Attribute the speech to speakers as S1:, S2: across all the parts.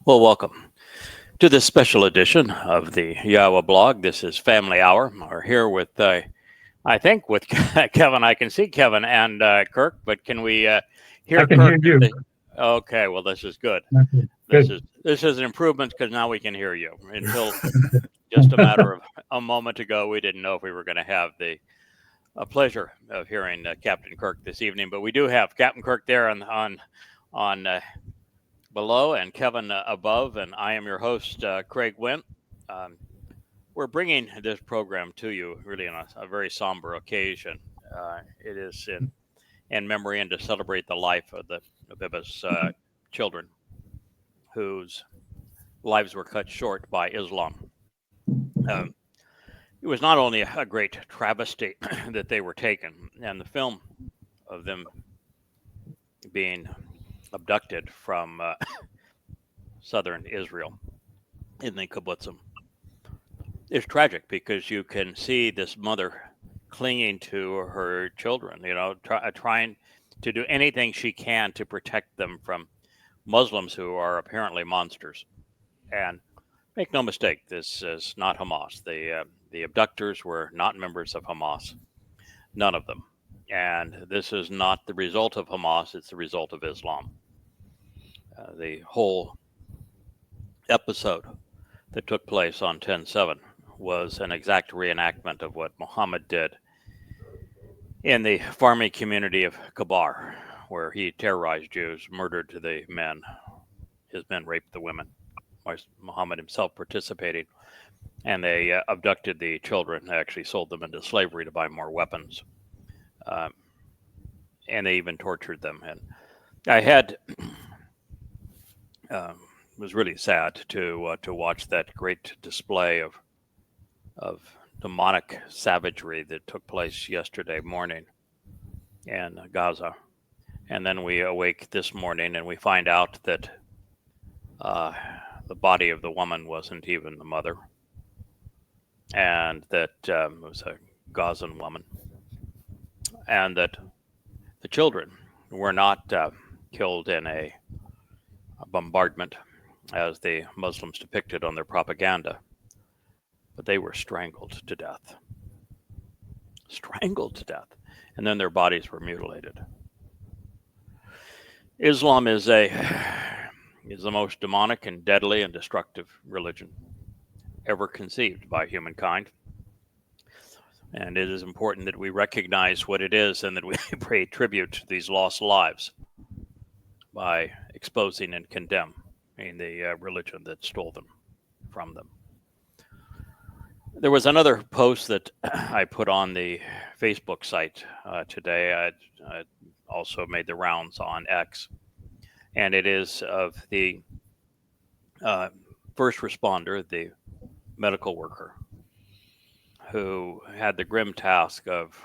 S1: Well, welcome to this special edition of the YAHOWAH blog. This is Family Hour. We're here with, I think, with Kevin. I can see Kevin and Kirk, but can we hear
S2: I can
S1: Kirk?
S2: hear you.
S1: Okay, well, this is good.
S2: Okay, good.
S1: This is an improvement because now we can hear you. Until just a matter of a moment ago, we didn't know if we were going to have the pleasure of hearing Captain Kirk this evening, but we do have Captain Kirk there on below and Kevin above, and I am your host, Craig Winn. We're bringing this program to you really on a very somber occasion. It is in memory and to celebrate the life of the Babel's children whose lives were cut short by Islam. It was not only a great travesty that they were taken, and the film of them being abducted from southern Israel in the kibbutzim. It's tragic because you can see this mother clinging to her children, trying to do anything she can to protect them from Muslims who are apparently monsters. And make no mistake, this is not Hamas. The abductors were not members of Hamas, none of them. And this is not the result of Hamas, it's the result of Islam. The whole episode that took place on 10/7 was an exact reenactment of what Muhammad did in the farming community of Qatsyr, where he terrorized Jews, murdered the men. His men raped the women, Muhammad himself participating, and they abducted the children. They actually sold them into slavery to buy more weapons, and they even tortured them. And I had was really sad to watch that great display of demonic savagery that took place yesterday morning in Gaza. And then we awake this morning and we find out that the body of the woman wasn't even the mother, and that it was a Gazan woman, and that the children were not killed in a bombardment as the Muslims depicted on their propaganda, but they were strangled to death. Strangled to death. And then their bodies were mutilated. Islam is the most demonic and deadly and destructive religion ever conceived by humankind. And it is important that we recognize what it is and that we pay tribute to these lost lives by exposing and condemning the religion that stole them from them. There was another post that I put on the Facebook site today. I also made the rounds on X, and it is of the first responder, the medical worker, who had the grim task of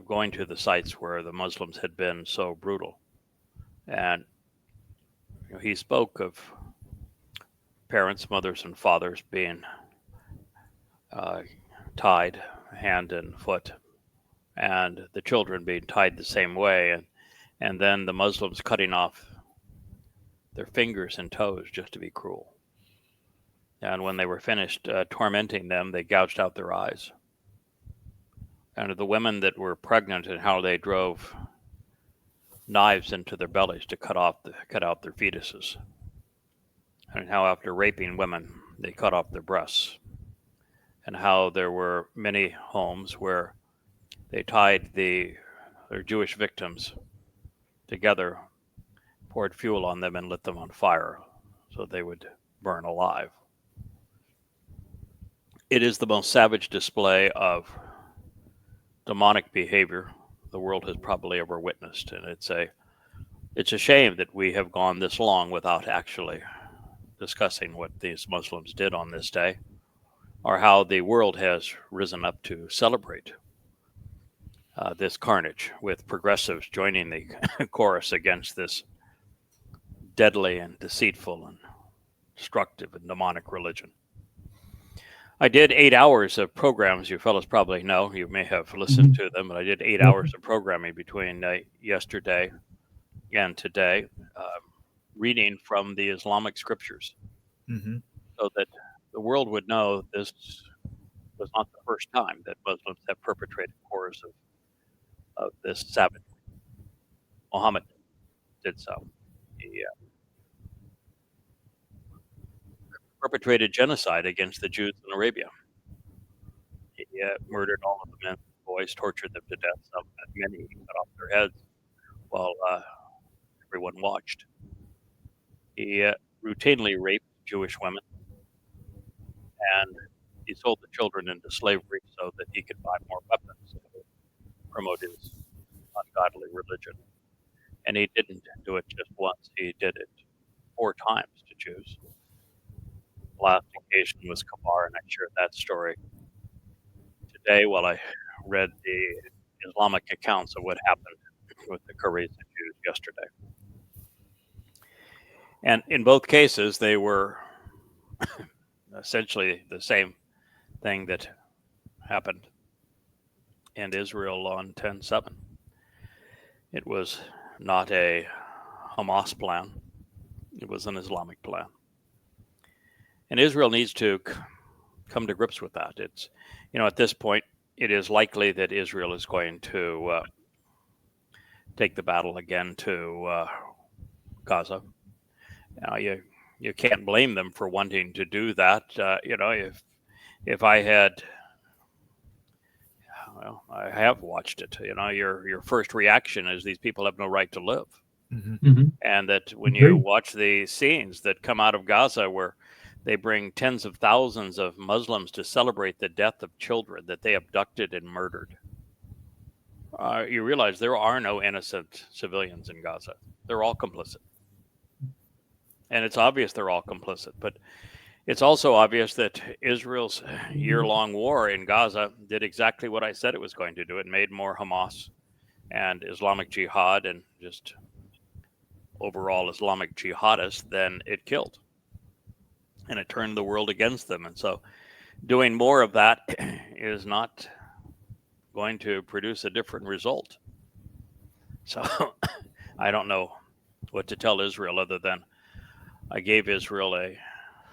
S1: going to the sites where the Muslims had been so brutal. And he spoke of parents, mothers, and fathers being tied hand and foot, and the children being tied the same way, and then the Muslims cutting off their fingers and toes just to be cruel. And when they were finished tormenting them, they gouged out their eyes. And the women that were pregnant, and how they drove knives into their bellies to cut out their fetuses. And how after raping women, they cut off their breasts. And how there were many homes where they tied their Jewish victims together, poured fuel on them, and lit them on fire so they would burn alive. It is the most savage display of demonic behavior the world has probably ever witnessed, and it's a shame that we have gone this long without actually discussing what these Muslims did on this day, or how the world has risen up to celebrate this carnage, with progressives joining the chorus against this deadly and deceitful and destructive and demonic religion. I did 8 hours of programs. You fellas probably know. You may have listened to them, but I did 8 hours of programming between yesterday and today. reading from the Islamic scriptures,
S2: Mm-hmm.
S1: so that the world would know this was not the first time that Muslims have perpetrated horrors of this savagery. Muhammad did so. He perpetrated genocide against the Jews in Arabia. He murdered all of the men and boys, tortured them to death. Some, many cut off their heads while everyone watched. He routinely raped Jewish women, and he sold the children into slavery so that he could buy more weapons to promote his ungodly religion. And he didn't do it just once, he did it 4 times to Jews. The last occasion was Qatsyr, and I shared that story today while I read the Islamic accounts of what happened with the Qatsyr Jews yesterday. And in both cases, they were essentially the same thing that happened in Israel on 10/7. It was not a Hamas plan. It was an Islamic plan. And Israel needs to come to grips with that. It's, at this point, it is likely that Israel is going to take the battle again to Gaza. Now, you can't blame them for wanting to do that. If I had, well, I have watched it. Your first reaction is these people have no right to live, and that when you watch the scenes that come out of Gaza where they bring tens of thousands of Muslims to celebrate the death of children that they abducted and murdered, you realize there are no innocent civilians in Gaza. They're all complicit. And it's obvious they're all complicit. But it's also obvious that Israel's year-long war in Gaza did exactly what I said it was going to do. It made more Hamas and Islamic Jihad and just overall Islamic jihadists than it killed. And it turned the world against them. And so doing more of that is not going to produce a different result. So I don't know what to tell Israel other than I gave Israel a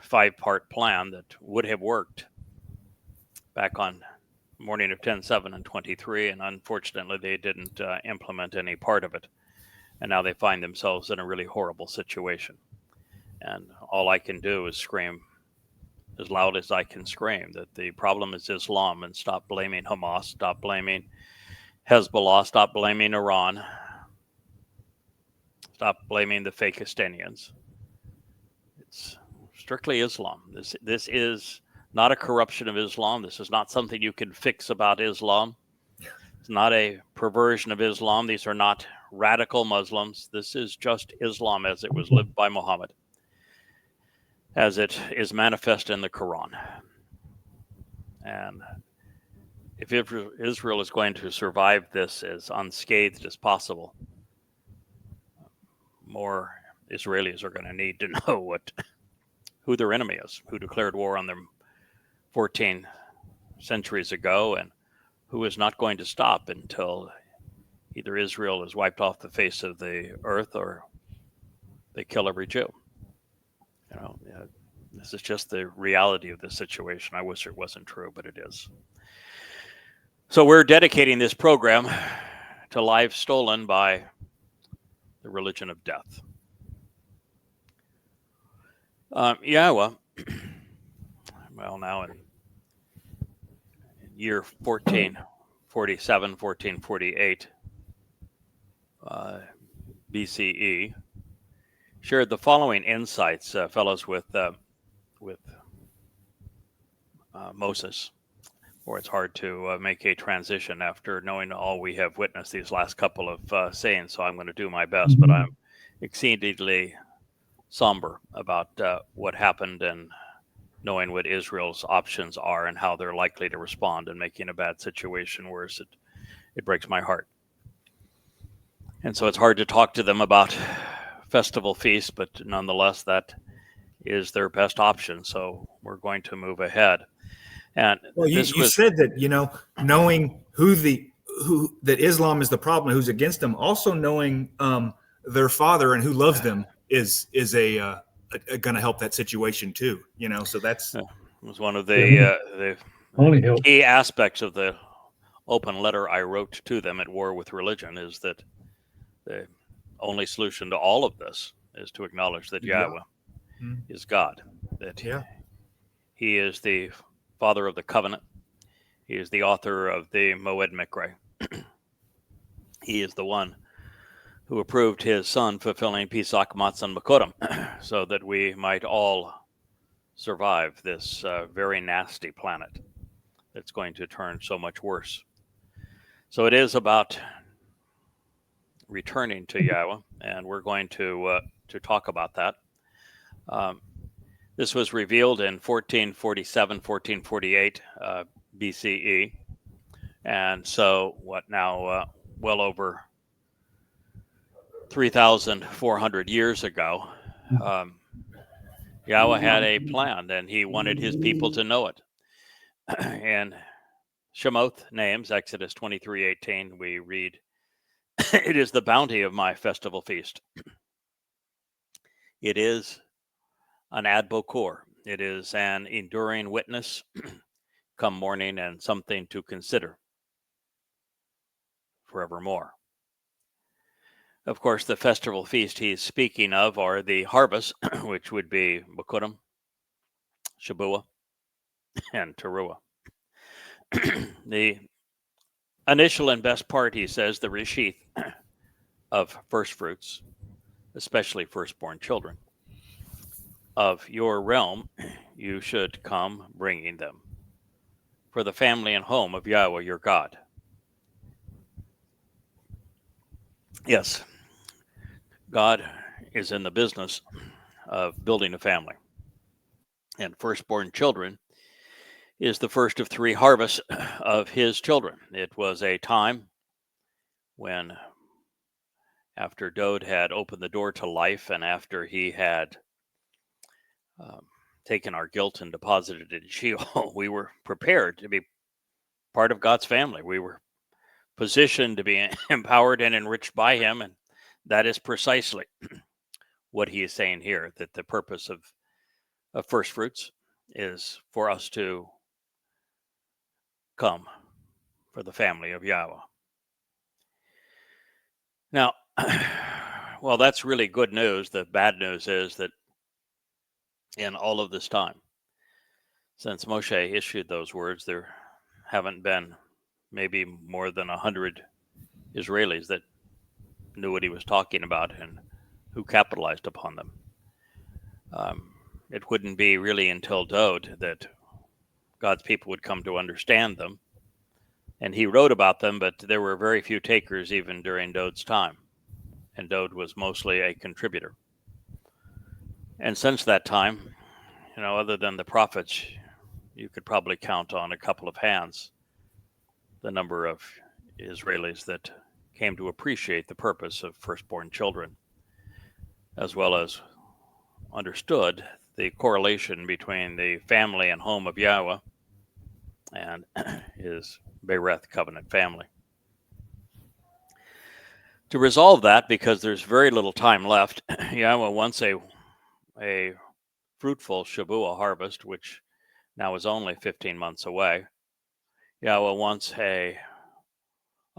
S1: 5-part plan that would have worked back on morning of 10/7 and 23, and unfortunately they didn't implement any part of it. And now they find themselves in a really horrible situation. And all I can do is scream as loud as I can scream that the problem is Islam, and stop blaming Hamas, stop blaming Hezbollah, stop blaming Iran, stop blaming the Fakistanians. It's strictly Islam. This is not a corruption of Islam. This is not something you can fix about Islam. It's not a perversion of Islam. These are not radical Muslims. This is just Islam as it was lived by Muhammad, as it is manifest in the Quran. And if Israel is going to survive this as unscathed as possible, more Israelis are going to need to know who their enemy is, who declared war on them 14 centuries ago, and who is not going to stop until either Israel is wiped off the face of the earth or they kill every Jew. This is just the reality of the situation. I wish it wasn't true, but it is. So we're dedicating this program to lives stolen by the religion of death. YAHOWAH, well, now in year 1447, 1448 BCE, shared the following insights, fellows, with Moses, or it's hard to make a transition after knowing all we have witnessed these last couple of sayings, so I'm going to do my best, but I'm exceedingly somber about what happened and knowing what Israel's options are and how they're likely to respond and making a bad situation worse. It breaks my heart. And so it's hard to talk to them about festival feasts, but nonetheless, that is their best option. So we're going to move ahead. And
S2: well, you said that, knowing that Islam is the problem, who's against them, also knowing their father and who loves them is going to help that situation too. So that's
S1: it was one of the
S3: Only help.
S1: key aspects of the open letter I wrote to them at War with Religion, is that the only solution to all of this is to acknowledge that Yahweh is God, that He is the Father of the covenant. He is the author of the Moed Mikre. He is the one who approved His Son fulfilling Pesach Matzon Makodim, so that we might all survive this very nasty planet that's going to turn so much worse. So it is about returning to Yahweh, and we're going to talk about that. This was revealed in 1447, 1448 BCE, and so well over 3,400 years ago, Yahweh had a plan, and He wanted His people to know it. And Shemoth names, Exodus 23:18, we read, "It is the bounty of my festival feast. It is an ad bokor. It is an enduring witness come morning, and something to consider forevermore." Of course, the festival feast he's speaking of are the harvests, which would be Makudim, Shabuah, and Towrah. The initial and best part, he says, the reshith of first fruits, especially firstborn children, of your realm, you should come bringing them for the family and home of Yahweh your God. Yes, God is in the business of building a family, and firstborn children is the first of three harvests of His children. It was a time when, after Dode had opened the door to life, and after he had taken our guilt and deposited it in Sheol, we were prepared to be part of God's family. We were positioned to be empowered and enriched by Him, and that is precisely what He is saying here, that the purpose of first fruits is for us to come for the family of Yahweh. Now, well, that's really good news. The bad news is that in all of this time, since Moshe issued those words, there haven't been maybe more than 100 Israelis that knew what he was talking about and who capitalized upon them. It wouldn't be really until Dode that God's people would come to understand them. And he wrote about them, but there were very few takers even during Dode's time. And Dode was mostly a contributor. And since that time, other than the prophets, you could probably count on a couple of hands the number of Israelis that came to appreciate the purpose of firstborn children, as well as understood the correlation between the family and home of Yahweh and His Bereth covenant family. To resolve that, because there's very little time left, Yahweh wants a fruitful Shabuah harvest, which now is only 15 months away. Yahweh wants a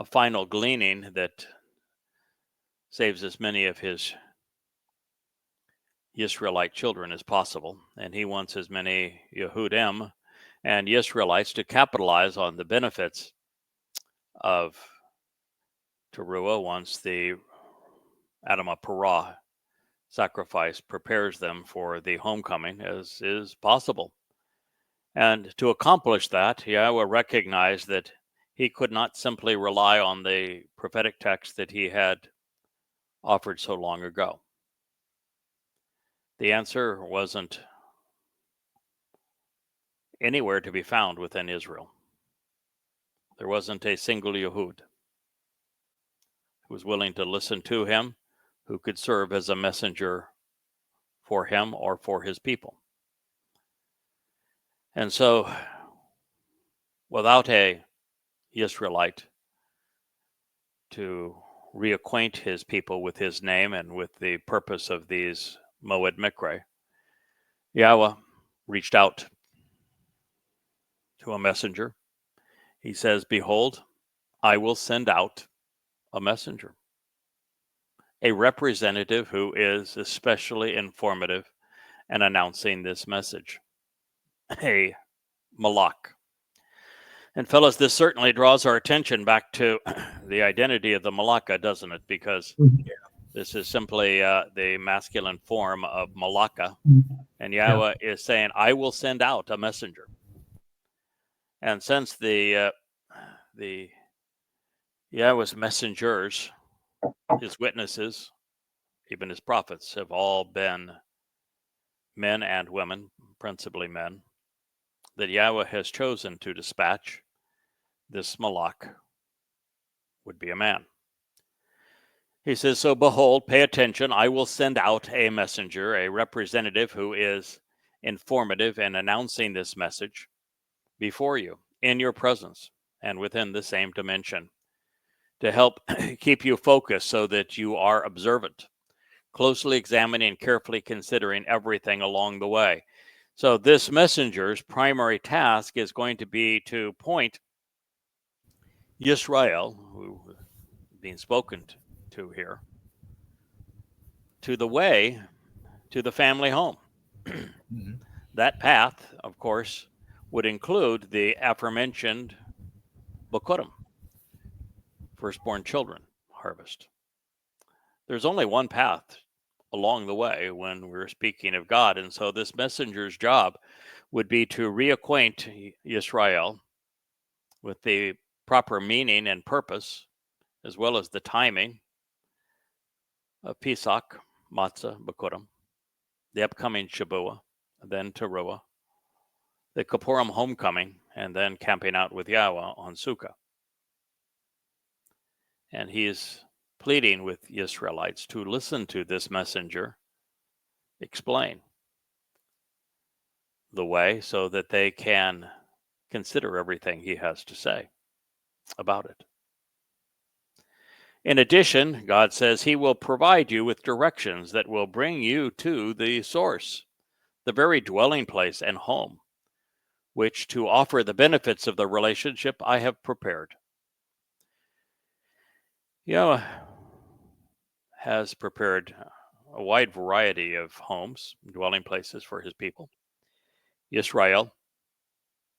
S1: final gleaning that saves as many of His Yisraelite children as possible, and He wants as many Yehudim and Yisraelites to capitalize on the benefits of Towrah once the Adamah Parah sacrifice prepares them for the homecoming as is possible. And to accomplish that, Yahweh recognized that He could not simply rely on the prophetic text that He had offered so long ago. The answer wasn't anywhere to be found within Israel. There wasn't a single Yehud who was willing to listen to Him, who could serve as a messenger for Him or for His people. And so, without a Israelite to reacquaint his people with his name and with the purpose of these Moed Mikre, Yahweh reached out to a messenger. He says, "Behold, I will send out a messenger, a representative who is especially informative and announcing this message, a malach." And fellas, this certainly draws our attention back to the identity of the malaka, doesn't it? Because this is simply the masculine form of malaka. And Yahweh is saying, "I will send out a messenger." And since the Yahweh's messengers, his witnesses, even his prophets, have all been men and women, principally men, that Yahweh has chosen to dispatch, this malach would be a man. He says, "So behold, pay attention, I will send out a messenger, a representative who is informative and announcing this message before you, in your presence, and within the same dimension, to help keep you focused so that you are observant, closely examining and carefully considering everything along the way." So this messenger's primary task is going to be to point Yisrael, who is being spoken to here, to the way to the family home. That path, of course, would include the aforementioned Bokurim, firstborn children harvest. There's only one path along the way when we're speaking of God, and so this messenger's job would be to reacquaint Yisrael with the proper meaning and purpose, as well as the timing of Pesach, Matzah, Bokurim, the upcoming Shabbat, then Towrah, the Kippurim homecoming, and then camping out with Yahweh on Sukkah. And he is pleading with Israelites to listen to this messenger explain the way so that they can consider everything he has to say about it. In addition, God says he will provide you with directions that will bring you to the source, the very dwelling place and home, which to offer the benefits of the relationship I have prepared. Yahweh has prepared a wide variety of homes, dwelling places for his people. Israel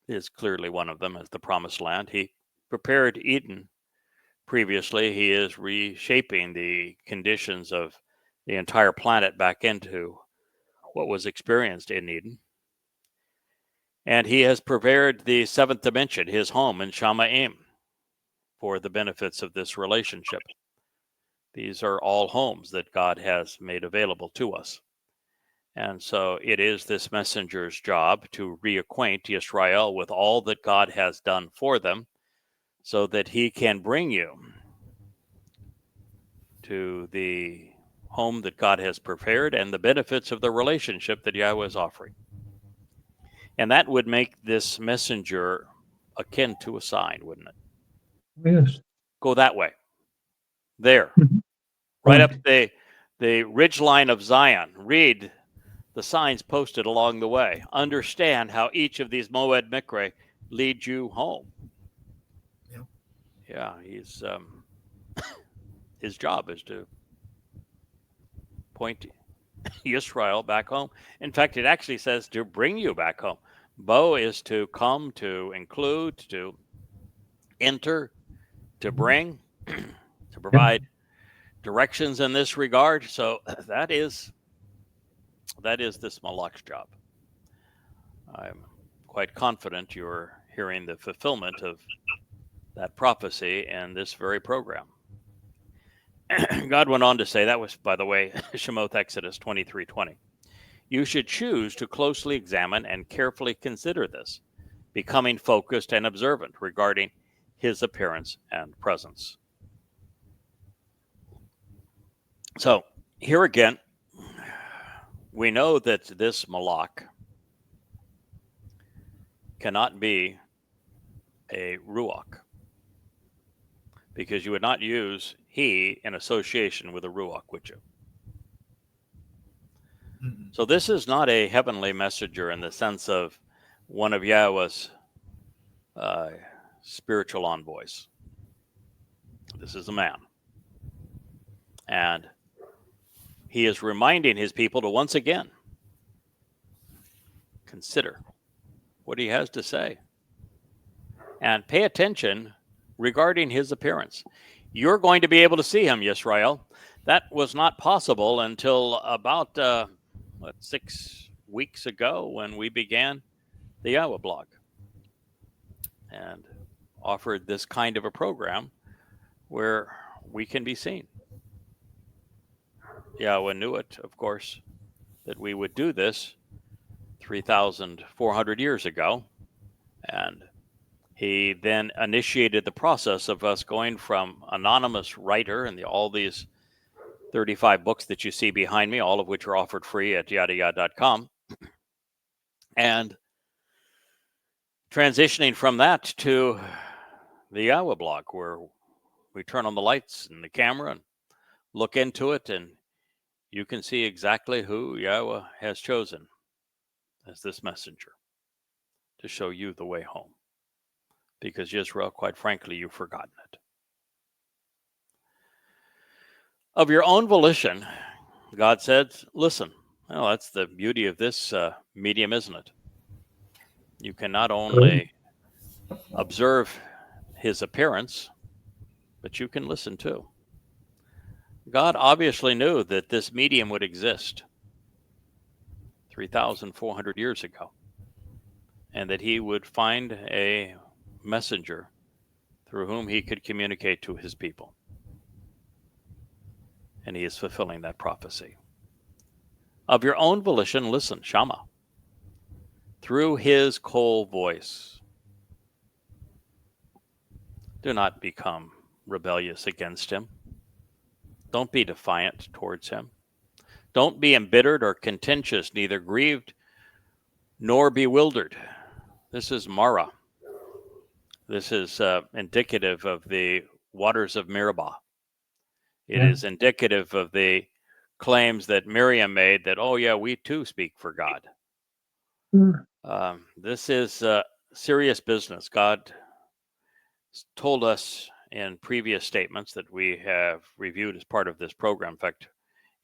S1: is clearly one of them as the promised land. He prepared Eden previously. He is reshaping the conditions of the entire planet back into what was experienced in Eden. And he has prepared the seventh dimension, his home in Shamaim, for the benefits of this relationship. These are all homes that God has made available to us. And so it is this messenger's job to reacquaint Israel with all that God has done for them so that he can bring you to the home that God has prepared and the benefits of the relationship that Yahweh is offering. And that would make this messenger akin to a sign, wouldn't it?
S3: Yes.
S1: Go that way. There. Right up the ridge line of Zion. Read the signs posted along the way. Understand how each of these Moed Mikre lead you home. Yeah, he's his job is to point Yisrael back home. In fact, it actually says to bring you back home. Bo is to come, to include, to enter, to bring, to provide directions in this regard. So that is this malach's job. I'm quite confident you're hearing the fulfillment of that prophecy in this very program. God went on to say, that was, by the way, Shemoth Exodus 23:20. You should choose to closely examine and carefully consider this, becoming focused and observant regarding his appearance and presence. So here again, we know that this malach cannot be a ruach. because you would not use he in association with a ruach, would you? So this is not a heavenly messenger in the sense of one of Yahweh's spiritual envoys. This is a man. And he is reminding his people to once again consider what he has to say and pay attention regarding his appearance. You're going to be able to see him, Yisrael. That was not possible until about 6 weeks ago when we began the YAHOWAH blog and offered this kind of a program where we can be seen. Yahweh knew it, of course, that we would do this 3,400 years ago, and he then initiated the process of us going from anonymous writer and all these 35 books that you see behind me, all of which are offered free at yadayah.com, and transitioning from that to the YAHOWAH blog, where we turn on the lights and the camera and look into it, and you can see exactly who Yahweh has chosen as this messenger to show you the way home. Because Israel, quite frankly, you've forgotten it. Of your own volition, God said, listen. Well, that's the beauty of this medium, isn't it? You can not only observe his appearance, but you can listen too. God obviously knew that this medium would exist 3,400 years ago, and that he would find a messenger through whom he could communicate to his people. And he is fulfilling that prophecy. Of your own volition, listen, Shama, through his cold voice. Do not become rebellious against him. Don't be defiant towards him. Don't be embittered or contentious, neither grieved nor bewildered. This is Mara. This is indicative of the waters of Meribah. It is indicative of the claims that Miriam made that, oh yeah, we too speak for God. This is serious business. God told us in previous statements that we have reviewed as part of this program, in fact,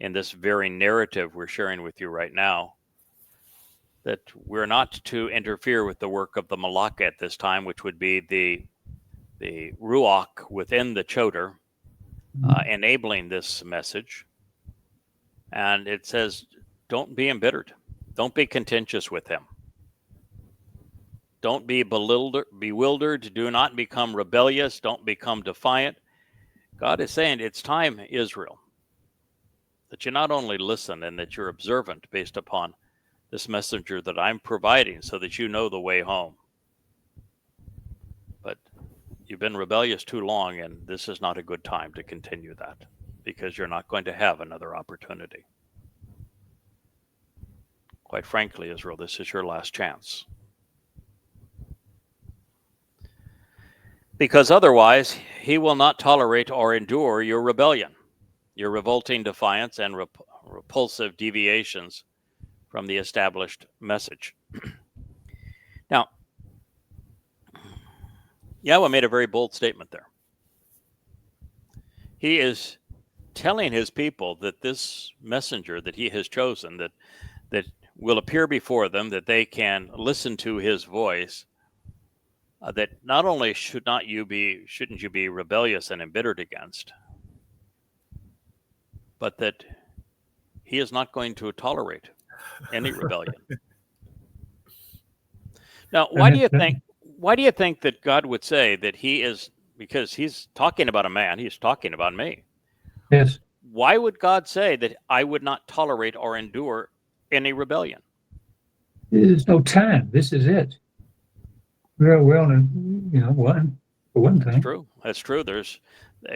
S1: in this very narrative we're sharing with you right now, that we're not to interfere with the work of the Malak at this time, which would be the Ruach within the Choder, enabling this message. And it says, don't be embittered. Don't be contentious with him. Don't be bewildered. Do not become rebellious. Don't become defiant. God is saying, it's time, Israel, that you not only listen and that you're observant based upon this messenger that I'm providing so that you know the way home. But you've been rebellious too long, and this is not a good time to continue that, because you're not going to have another opportunity. Quite frankly, Israel, this is your last chance. Because otherwise, he will not tolerate or endure your rebellion, your revolting defiance and repulsive deviations from the established message. Now, Yahweh made a very bold statement there. He is telling his people that this messenger that he has chosen, that will appear before them, that they can listen to his voice, that not only shouldn't you be rebellious and embittered against, but that he is not going to tolerate any rebellion. Now, why do you think that God would say that he is, because he's talking about a man, he's talking about me.
S3: Yes.
S1: Why would God say that I would not tolerate or endure any rebellion?
S3: There's no time. This is it. We're on one thing.
S1: That's true. There's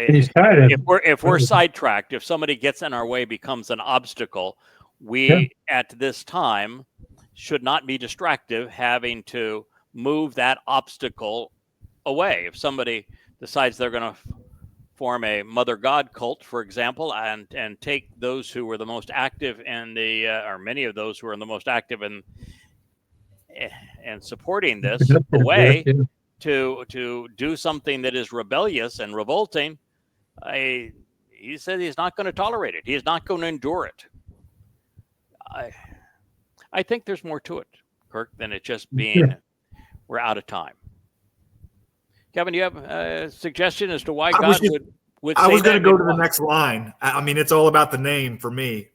S3: He's tired of
S1: if we're sidetracked, if somebody gets in our way, becomes an obstacle, we at this time should not be distracted, having to move that obstacle away. If somebody decides they're going to form a mother god cult, for example, and take those who were the most active in the, or many of those who were the most active in and supporting this away to do something that is rebellious and revolting. He said he's not going to tolerate it. He's not going to endure it. I think there's more to it, Kirk, than it just being we're out of time. Kevin, do you have a suggestion as to why God would say
S2: I was going to
S1: that?
S2: go to the next line. I mean, it's all about the name for me.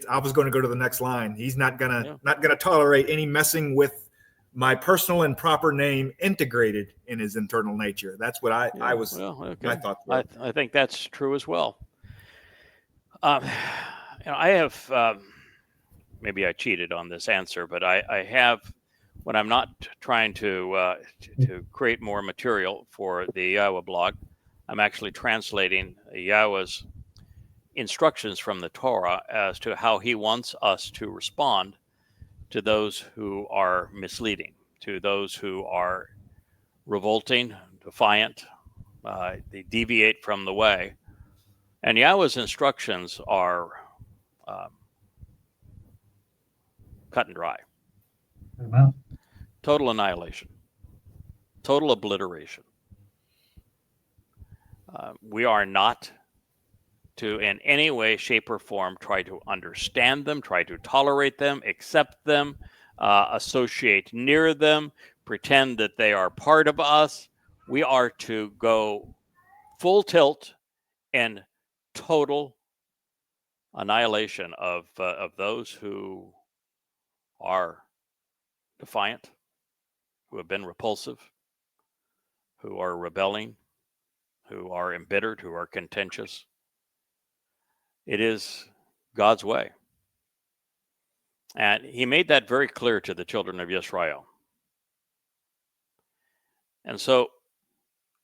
S2: I was going to go to the next line. He's not going to tolerate any messing with my personal and proper name integrated in his internal nature. That's what I was.
S1: Well, okay.
S2: My thoughts were.
S1: I think that's true as well. I have maybe I cheated on this answer, but I have, when I'm not trying to create more material for the YAHOWAH blog, I'm actually translating Yahweh's instructions from the Torah as to how he wants us to respond to those who are misleading, to those who are revolting, defiant, they deviate from the way. And Yahweh's instructions are cut and dry. Total annihilation, total obliteration. We are not to in any way, shape, or form try to understand them, try to tolerate them, accept them, associate near them, pretend that they are part of us. We are to go full tilt and total annihilation of those who are defiant, who have been repulsive, who are rebelling, who are embittered, who are contentious. It is God's way. And he made that very clear to the children of Israel. And so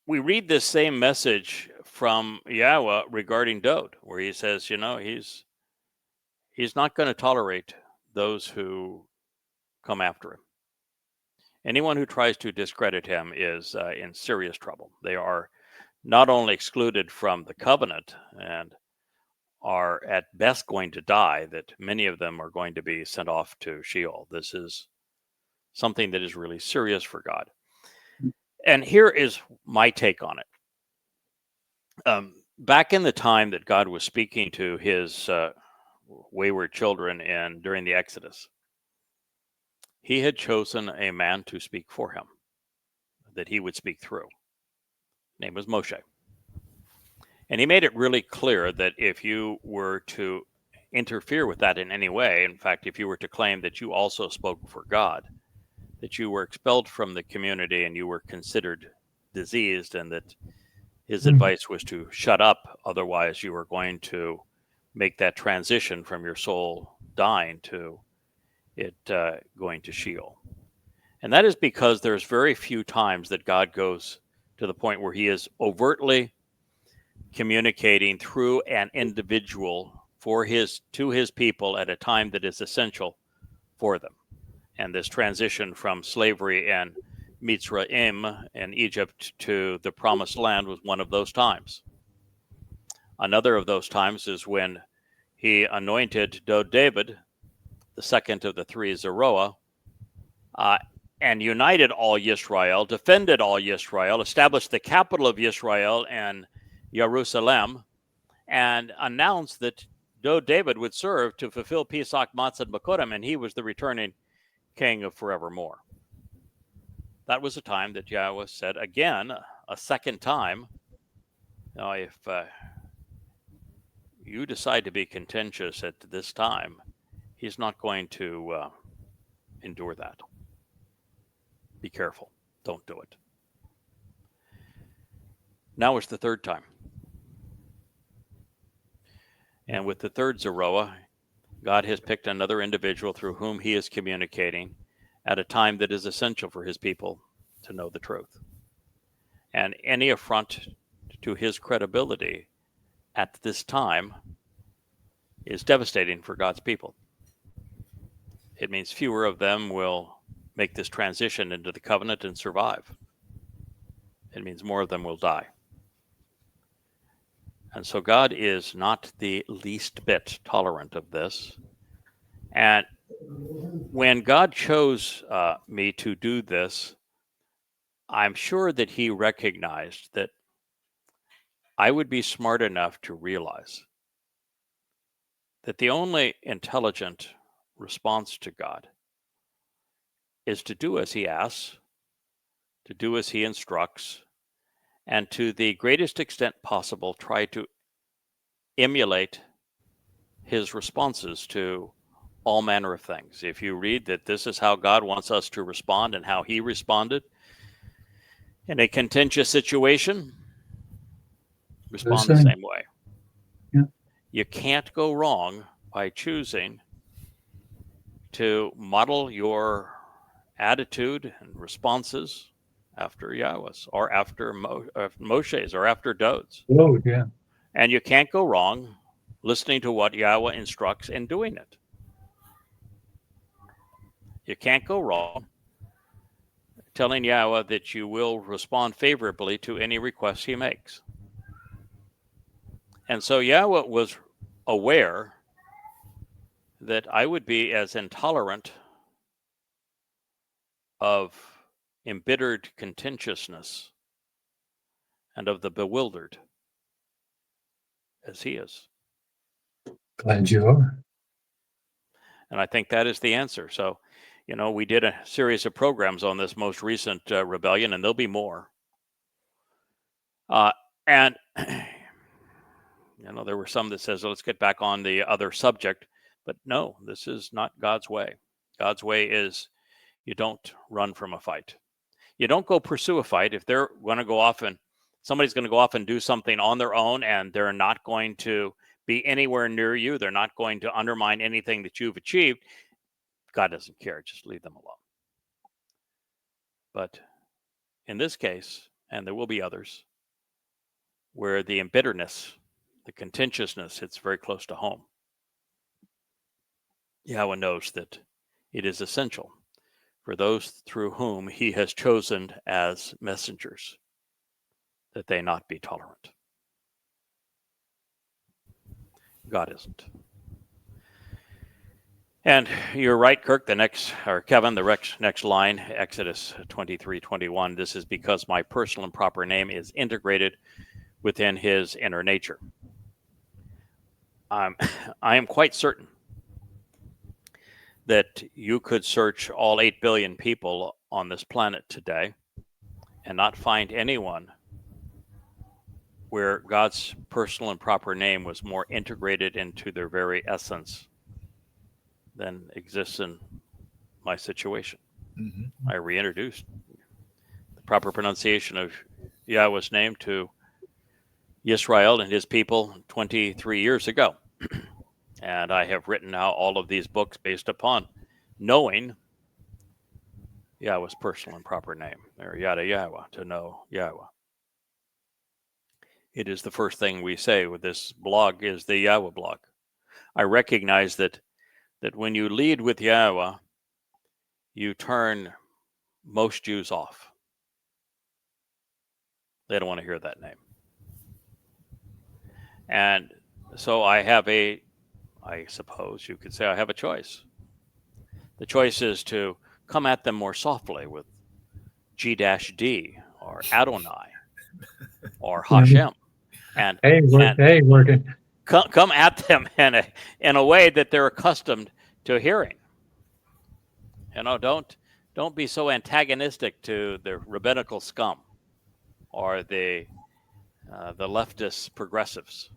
S1: we read this same message from Yahweh regarding Dod, where he says, he's not going to tolerate those who come after him. Anyone who tries to discredit him is in serious trouble. They are not only excluded from the covenant and are at best going to die, that many of them are going to be sent off to Sheol. This is something that is really serious for God. And here is my take on it. Back in the time that God was speaking to his wayward children and during the Exodus, he had chosen a man to speak for him, that he would speak through. His name was Moshe. And he made it really clear that if you were to interfere with that in any way, in fact, if you were to claim that you also spoke for God, that you were expelled from the community and you were considered diseased, and that his advice was to shut up, otherwise you were going to make that transition from your soul dying to it going to Sheol. And that is because there's very few times that God goes to the point where he is overtly communicating through an individual to his people at a time that is essential for them. And this transition from slavery and Mitzrayim in Egypt to the promised land was one of those times. Another of those times is when he anointed David, the second of the three Zeroah, and united all Yisrael, defended all Yisrael, established the capital of Yisrael and Jerusalem, and announced that David would serve to fulfill Pesach, Matzah, and Bakodim, and he was the returning king of forevermore. That was a time that Yahweh said again, a second time, if you decide to be contentious at this time, he's not going to endure that. Be careful. Don't do it. Now it's the third time. And with the third Zeroah, God has picked another individual through whom he is communicating at a time that is essential for his people to know the truth. And any affront to his credibility at this time is devastating for God's people. It means fewer of them will make this transition into the covenant and survive. It means more of them will die. And so God is not the least bit tolerant of this. And when God chose me to do this, I'm sure that he recognized that I would be smart enough to realize that the only intelligent response to God is to do as he asks, to do as he instructs, and to the greatest extent possible, try to emulate his responses to all manner of things. If you read that this is how God wants us to respond and how he responded in a contentious situation, respond the same way.
S3: Yeah.
S1: You can't go wrong by choosing to model your attitude and responses after Yahweh's or after Moshe's or after Dod's.
S3: Oh, yeah.
S1: And you can't go wrong listening to what Yahweh instructs and doing it. You can't go wrong telling Yahweh that you will respond favorably to any requests he makes. And so Yahweh was aware that I would be as intolerant of embittered contentiousness and of the bewildered as he is.
S3: Glad you are.
S1: And I think that is the answer. So, we did a series of programs on this most recent rebellion, and there'll be more. And, there were some that says, let's get back on the other subject. But no, this is not God's way. God's way is you don't run from a fight. You don't go pursue a fight. If they're going to go off and somebody's going to go off and do something on their own and they're not going to be anywhere near you, they're not going to undermine anything that you've achieved, God doesn't care. Just leave them alone. But in this case, and there will be others, where the embitterness, the contentiousness hits very close to home, Yahweh knows that it is essential for those through whom he has chosen as messengers that they not be tolerant. God isn't. And you're right, Kirk, Kevin, the next line, Exodus 23:21, this is because my personal and proper name is integrated within his inner nature. I am quite certain that you could search all 8 billion people on this planet today and not find anyone where God's personal and proper name was more integrated into their very essence than exists in my situation. Mm-hmm. I reintroduced the proper pronunciation of Yahweh's name to Israel and his people 23 years ago. And I have written now all of these books based upon knowing Yahweh's personal and proper name, or Yada Yahowah, to know Yahweh. It is the first thing we say with this blog is the Yahweh blog. I recognize that when you lead with Yahweh, you turn most Jews off. They don't want to hear that name. And so I suppose you could say I have a choice. The choice is to come at them more softly with G-D or Adonai or Hashem. And
S3: working.
S1: Come at them in a way that they're accustomed to hearing. Don't be so antagonistic to the rabbinical scum or the leftist progressives.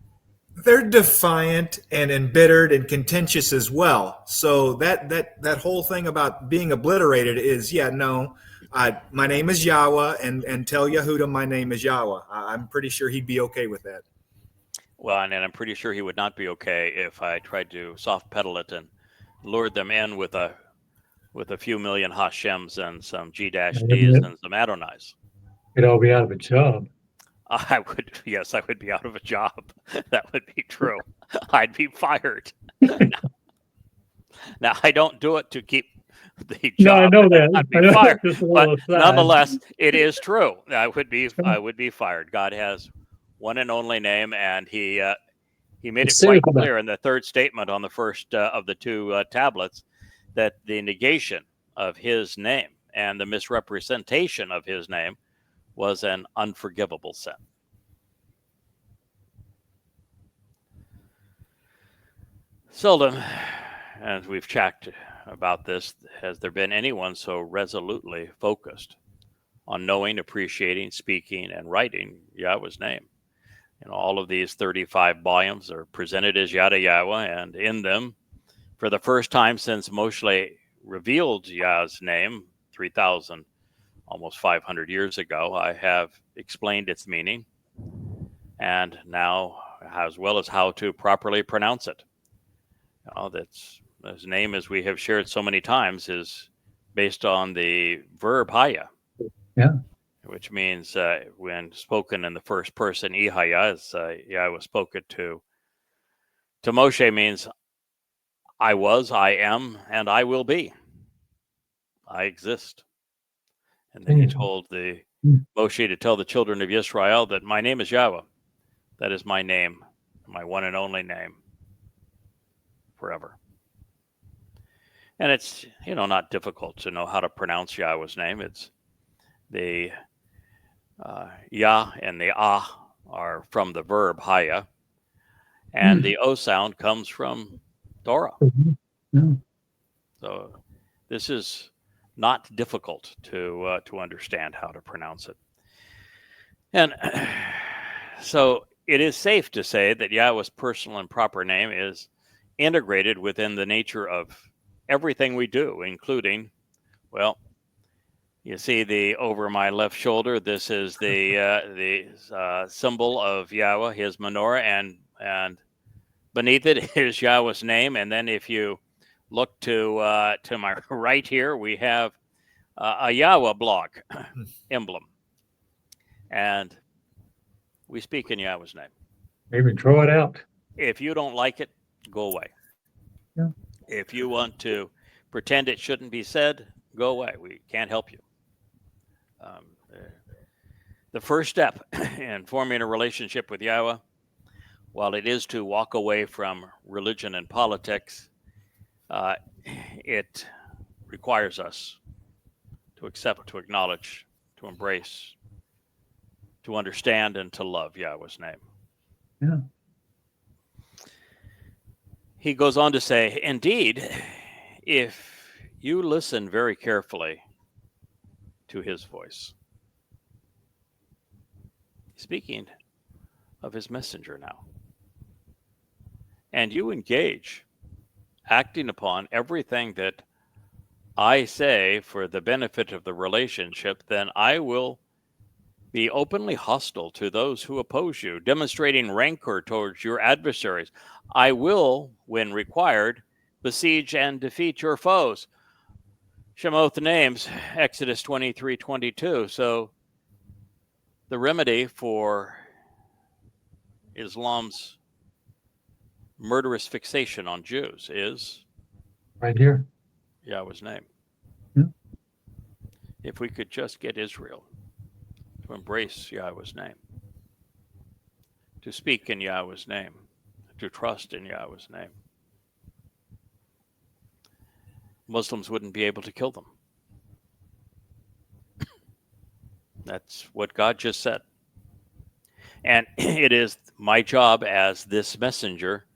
S2: They're defiant and embittered and contentious as well. So that whole thing about being obliterated is, my name is Yahweh, and tell Yehuda my name is Yahweh. I'm pretty sure he'd be okay with that.
S1: Well, and I'm pretty sure he would not be okay if I tried to soft pedal it and lured them in with a few million Hashems and some G-Ds and some Adonais.
S3: You'd all be out of a job.
S1: I would be out of a job. That would be true. I'd be fired. Now, I don't do it to keep the job.
S3: No, I know that.
S1: I'd be fired. But nonetheless, it is true. I would be fired. God has one and only name, and he made it
S3: Say
S1: quite
S3: it about-
S1: clear in the third statement on the first of the two tablets that the negation of his name and the misrepresentation of his name was an unforgivable sin. Seldom, as we've chatted about this, has there been anyone so resolutely focused on knowing, appreciating, speaking, and writing Yahweh's name. All of these 35 volumes are presented as Yada Yahowah, and in them, for the first time since Moshe revealed Yah's name 3,000, almost 500 years ago, I have explained its meaning, and now as well as how to properly pronounce it. That's his name, as we have shared so many times, is based on the verb haya, which means when spoken in the first person, ihaya, as Yahweh spoke it to Moshe, means I was, I am, and I will be. I exist. And then he told Moshe to tell the children of Israel that my name is Yahweh. That is my name, my one and only name, forever. And it's, not difficult to know how to pronounce Yahweh's name. It's the Yah and the Ah are from the verb haya, and the O sound comes from Torah. So this is not difficult to understand how to pronounce it. And so it is safe to say that Yahweh's personal and proper name is integrated within the nature of everything we do, including, well, you see over my left shoulder, this is the symbol of Yahweh, his menorah, and beneath it is Yahweh's name. And then if you look to my right here, we have a Yahweh block emblem, and we speak in Yahweh's name.
S3: Maybe throw it out.
S1: If you don't like it, go away.
S3: Yeah.
S1: If you want to pretend it shouldn't be said, go away. We can't help you. The first step in forming a relationship with Yahweh, while it is to walk away from religion and politics, it requires us to accept, to acknowledge, to embrace, to understand, and to love Yahweh's name.
S3: Yeah.
S1: He goes on to say, indeed, if you listen very carefully to his voice, speaking of his messenger now, and you engage, acting upon everything that I say for the benefit of the relationship, then I will be openly hostile to those who oppose you, demonstrating rancor towards your adversaries. I will, when required, besiege and defeat your foes. Shemoth names, Exodus 23:22. So the remedy for Islam's murderous fixation on Jews is
S3: right here.
S1: Yahweh's name.
S3: Yeah.
S1: If we could just get Israel to embrace Yahweh's name, to speak in Yahweh's name, to trust in Yahweh's name, Muslims wouldn't be able to kill them. That's what God just said. And it is my job as this messenger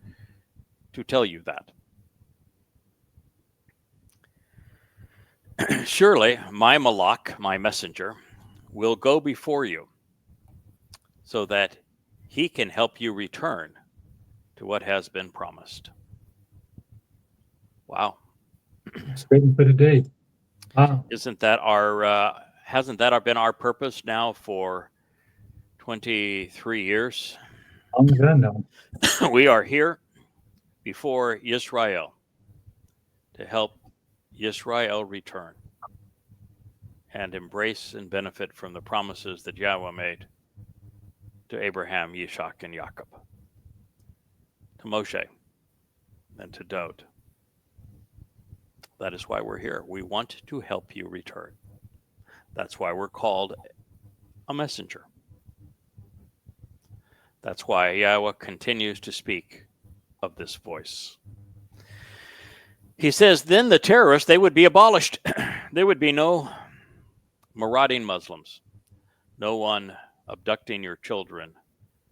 S1: to tell you that. Surely my malak, my messenger, will go before you so that he can help you return to what has been promised. Wow.
S3: It's waiting for the day. Wow.
S1: Isn't that hasn't that been our purpose now for 23 years?
S3: Long as I know.
S1: We are here before Yisrael to help Yisrael return and embrace and benefit from the promises that Yahweh made to Abraham, Yishak, and Jacob, to Moshe, and to Dod. That is why we're here. We want to help you return. That's why we're called a messenger. That's why Yahweh continues to speak of this voice. He says, then the terrorists, they would be abolished. There would be no marauding Muslims, no one abducting your children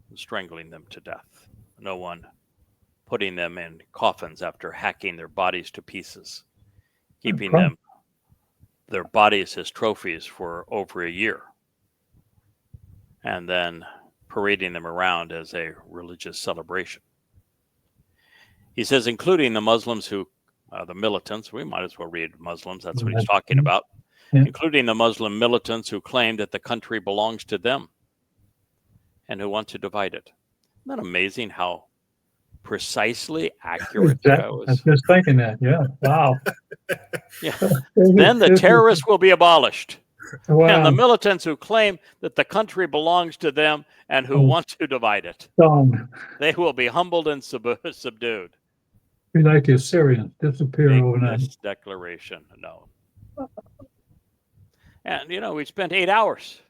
S1: and strangling them to death, no one putting them in coffins after hacking their bodies to pieces, keeping their bodies as trophies for over a year, and then parading them around as a religious celebration. He says, including the Muslims who, the militants, we might as well read Muslims, that's what he's talking about, including the Muslim militants who claim that the country belongs to them and who want to divide it. Isn't that amazing how precisely accurate that was?
S3: I was just thinking that, yeah. Wow.
S1: Yeah. Then the terrorists will be abolished.
S3: Wow.
S1: And the militants who claim that the country belongs to them and who want to divide it, they will be humbled and subdued.
S3: Be like the Assyrians, disappear overnight.
S1: This declaration known. And, we spent 8 hours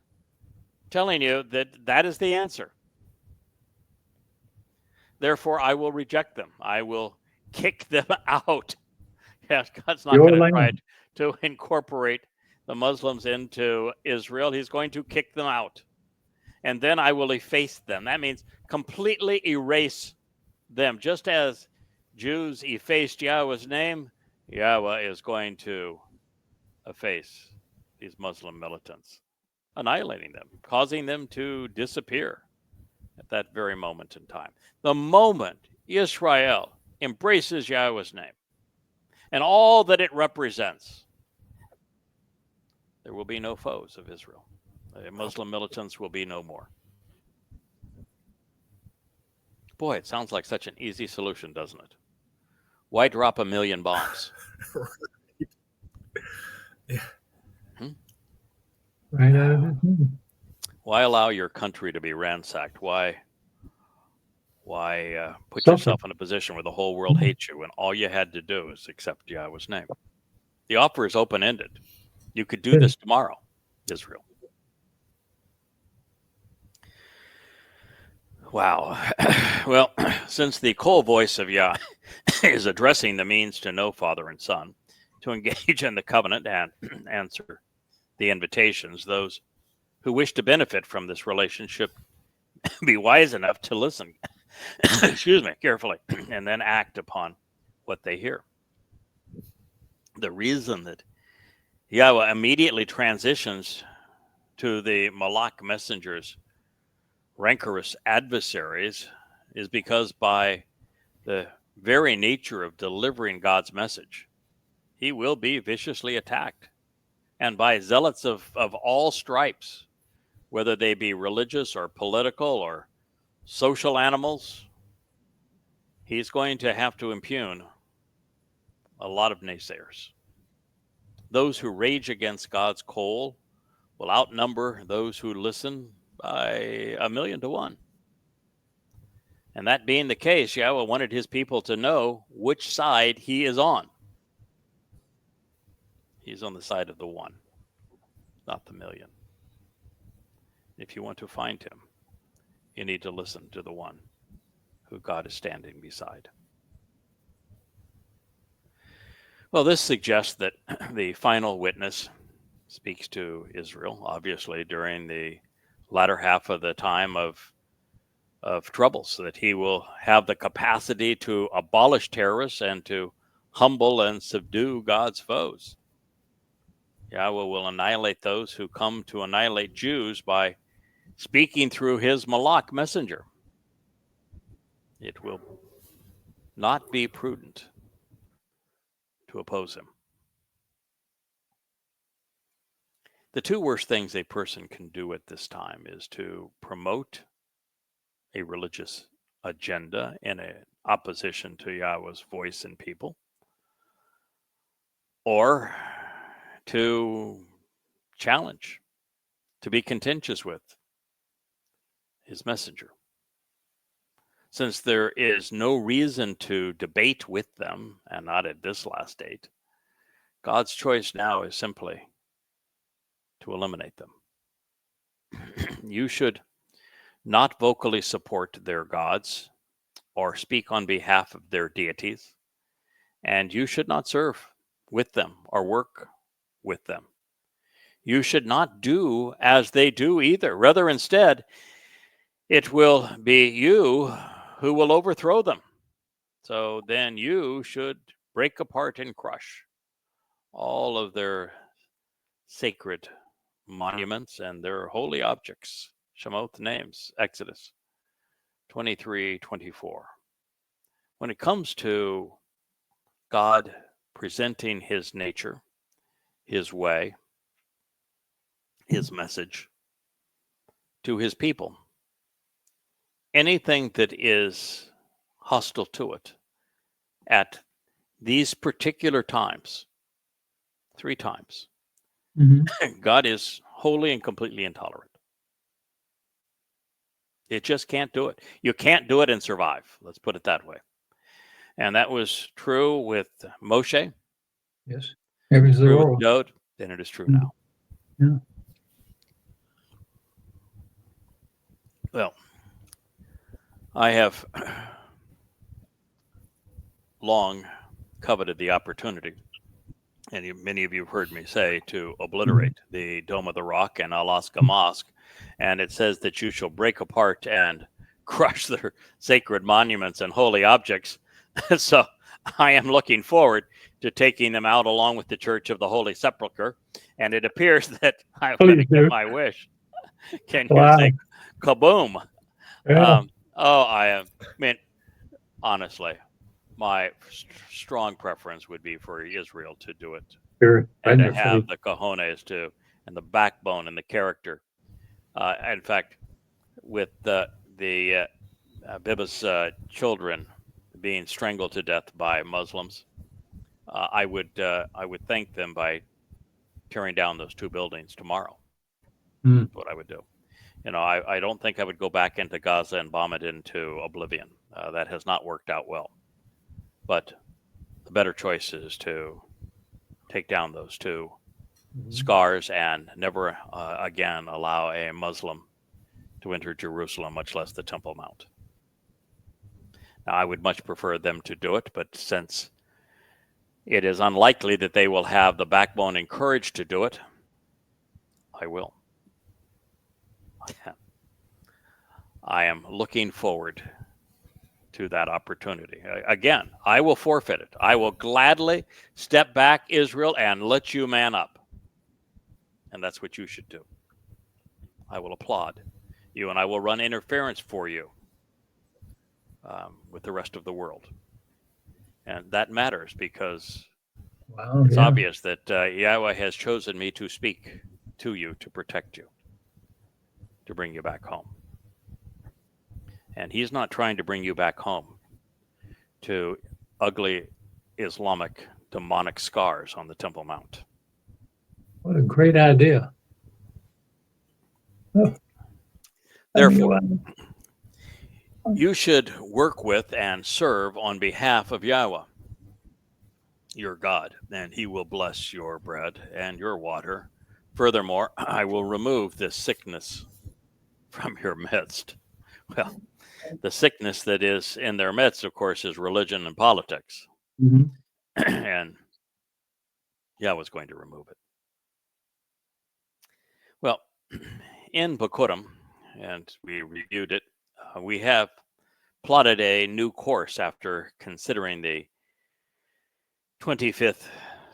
S1: telling you that that is the answer. Therefore, I will reject them. I will kick them out. Yes, God's not going to try to incorporate the Muslims into Israel. He's going to kick them out. And then I will efface them. That means completely erase them. Just as Jews effaced Yahweh's name, Yahweh is going to efface these Muslim militants, annihilating them, causing them to disappear at that very moment in time. The moment Israel embraces Yahweh's name and all that it represents, there will be no foes of Israel. The Muslim militants will be no more. Boy, it sounds like such an easy solution, doesn't it? Why drop 1 million bombs?
S2: Yeah.
S3: Right out of it.
S1: Why allow your country to be ransacked? Why put yourself in a position where the whole world hates you when all you had to do is accept Yahweh's name? The offer is open-ended. You could do this tomorrow, Israel. Wow. Well, since the call voice of Yah is addressing the means to know Father and Son, to engage in the covenant and answer the invitations, those who wish to benefit from this relationship be wise enough to listen, carefully, and then act upon what they hear. The reason that Yahweh immediately transitions to the Malach messengers, rancorous adversaries, is because by the very nature of delivering God's message, he will be viciously attacked. And by zealots of all stripes, whether they be religious or political or social animals, he's going to have to impugn a lot of naysayers. Those who rage against God's call will outnumber those who listen by 1,000,000 to 1. And that being the case, Yahweh wanted his people to know which side he is on. He's on the side of the one, not the million. If you want to find him, you need to listen to the one who God is standing beside. Well, this suggests that the final witness speaks to Israel, obviously, during the latter half of the time of trouble, so that he will have the capacity to abolish terrorists and to humble and subdue God's foes. Yahweh will annihilate those who come to annihilate Jews by speaking through his Malach messenger. It will not be prudent to oppose him. The two worst things a person can do at this time is to promote a religious agenda in opposition to Yahweh's voice and people, or to challenge, to be contentious with his messenger. Since there is no reason to debate with them, and not at this last date, God's choice now is simply to eliminate them. You should not vocally support their gods or speak on behalf of their deities, and you should not serve with them or work with them. You should not do as they do either. Rather, instead, it will be you who will overthrow them. So then you should break apart and crush all of their sacred monuments and their holy objects. Shemot names, Exodus 23:24. When it comes to God presenting his nature, his way, his message to his people, anything that is hostile to it at these particular times, 3 times, God is wholly and completely intolerant. It just can't do it. You can't do it and survive. Let's put it that way. And that was true with Moshe.
S3: Yes. It was
S1: true with Dode, and it is true now.
S3: Yeah.
S1: Well, I have long coveted the opportunity, and many of you have heard me say, to obliterate the Dome of the Rock and Alaska Mosque. And it says that you shall break apart and crush their sacred monuments and holy objects. So I am looking forward to taking them out along with the Church of the Holy Sepulchre. And it appears that I'm going to get my wish. Can you say kaboom?
S3: Yeah.
S1: I mean, honestly, my strong preference would be for Israel to do it.
S3: Sure.
S1: And to have the cojones to, and the backbone and the character. In fact, with the Biba's children being strangled to death by Muslims, I would thank them by tearing down those 2 buildings tomorrow. That's what I would do. You know, I don't think I would go back into Gaza and bomb it into oblivion. That has not worked out well. But the better choice is to take down those 2 scars and never again allow a Muslim to enter Jerusalem, much less the Temple Mount. Now, I would much prefer them to do it, but since it is unlikely that they will have the backbone and courage to do it, I will. I am looking forward to that opportunity. Again, I will forfeit it. I will gladly step back, Israel, and let you man up. And that's what you should do. I will applaud you, and I will run interference for you with the rest of the world. And that matters because it's obvious that Yahweh has chosen me to speak to you, to protect you, to bring you back home. And he's not trying to bring you back home to ugly Islamic demonic scars on the Temple Mount.
S3: What a great idea. Oh.
S1: Therefore, you should work with and serve on behalf of Yahweh, your God, and he will bless your bread and your water. Furthermore, I will remove this sickness from your midst. Well, the sickness that is in their midst, of course, is religion and politics. And Yahweh's going to remove it. Well, in Bakurim, and we reviewed it, we have plotted a new course after considering the 25th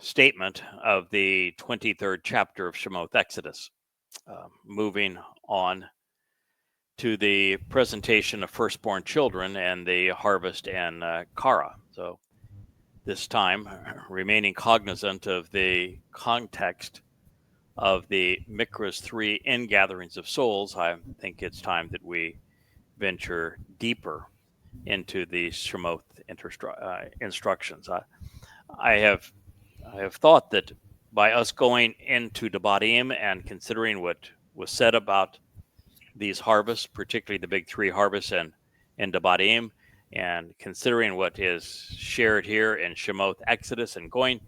S1: statement of the 23rd chapter of Shemot Exodus, moving on to the presentation of firstborn children and the harvest and Kara. So this time, remaining cognizant of the context of the Mikras 3 ingatherings of souls, I think it's time that we venture deeper into the Shemot instructions. I have thought that by us going into Debatim and considering what was said about these harvests, particularly the big 3 harvests in Debatim, and considering what is shared here in Shemot Exodus and going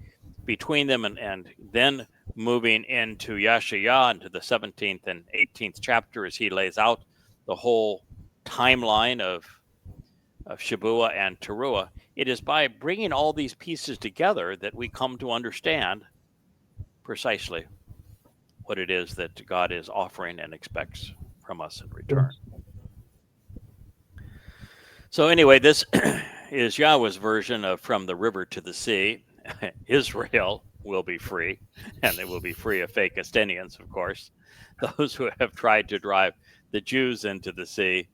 S1: between them and then moving into Yashayah, into the 17th and 18th chapter as he lays out the whole timeline of Shabbat and Towrah, it is by bringing all these pieces together that we come to understand precisely what it is that God is offering and expects from us in return. So anyway, this is Yahweh's version of From the River to the Sea. Israel will be free, and they will be free of fake Estinians, of course. Those who have tried to drive the Jews into the sea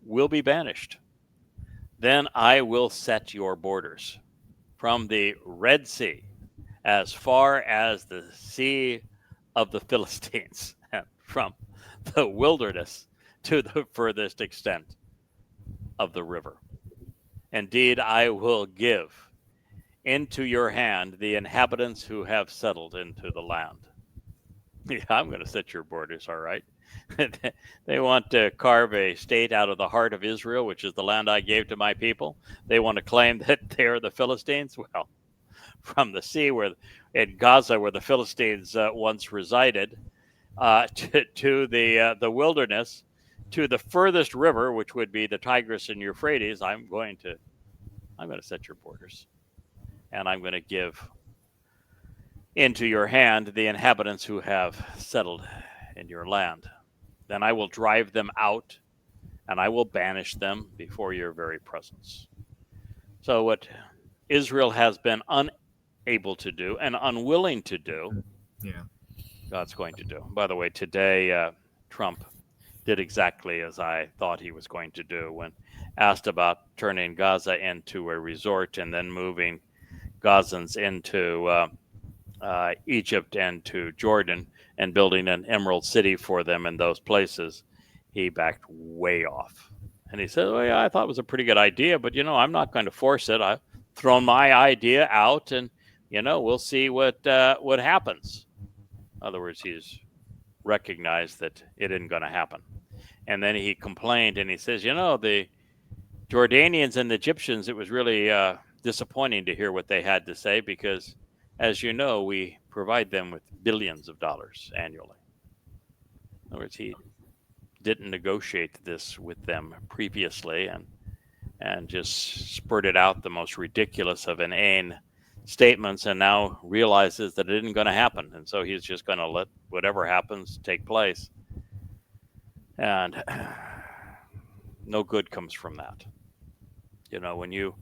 S1: will be banished. Then I will set your borders from the Red Sea as far as the Sea of the Philistines, and from the wilderness to the furthest extent of the river. Indeed, I will give into your hand the inhabitants who have settled into the land. Yeah, I'm going to set your borders, all right. They want to carve a state out of the heart of Israel, which is the land I gave to my people. They want to claim that they're the Philistines. Well, from the sea in Gaza, where the Philistines once resided, to the wilderness, to the furthest river, which would be the Tigris and Euphrates, I'm going to set your borders, and I'm going to give into your hand the inhabitants who have settled in your land. Then I will drive them out, and I will banish them before your very presence. So what Israel has been unable to do and unwilling to do, God's going to do. By the way, today Trump did exactly as I thought he was going to do when asked about turning Gaza into a resort and then moving Gazans into Egypt and to Jordan and building an emerald city for them in those places. He backed way off. And he said, well, yeah, I thought it was a pretty good idea, but, I'm not going to force it. I've thrown my idea out and, we'll see what happens. In other words, he's recognized that it isn't going to happen. And then he complained and he says, the Jordanians and the Egyptians, it was really disappointing to hear what they had to say because, as you know, we provide them with billions of dollars annually. In other words, he didn't negotiate this with them previously and just spurted out the most ridiculous of inane statements and now realizes that it isn't going to happen. And so he's just going to let whatever happens take place. And no good comes from that. When you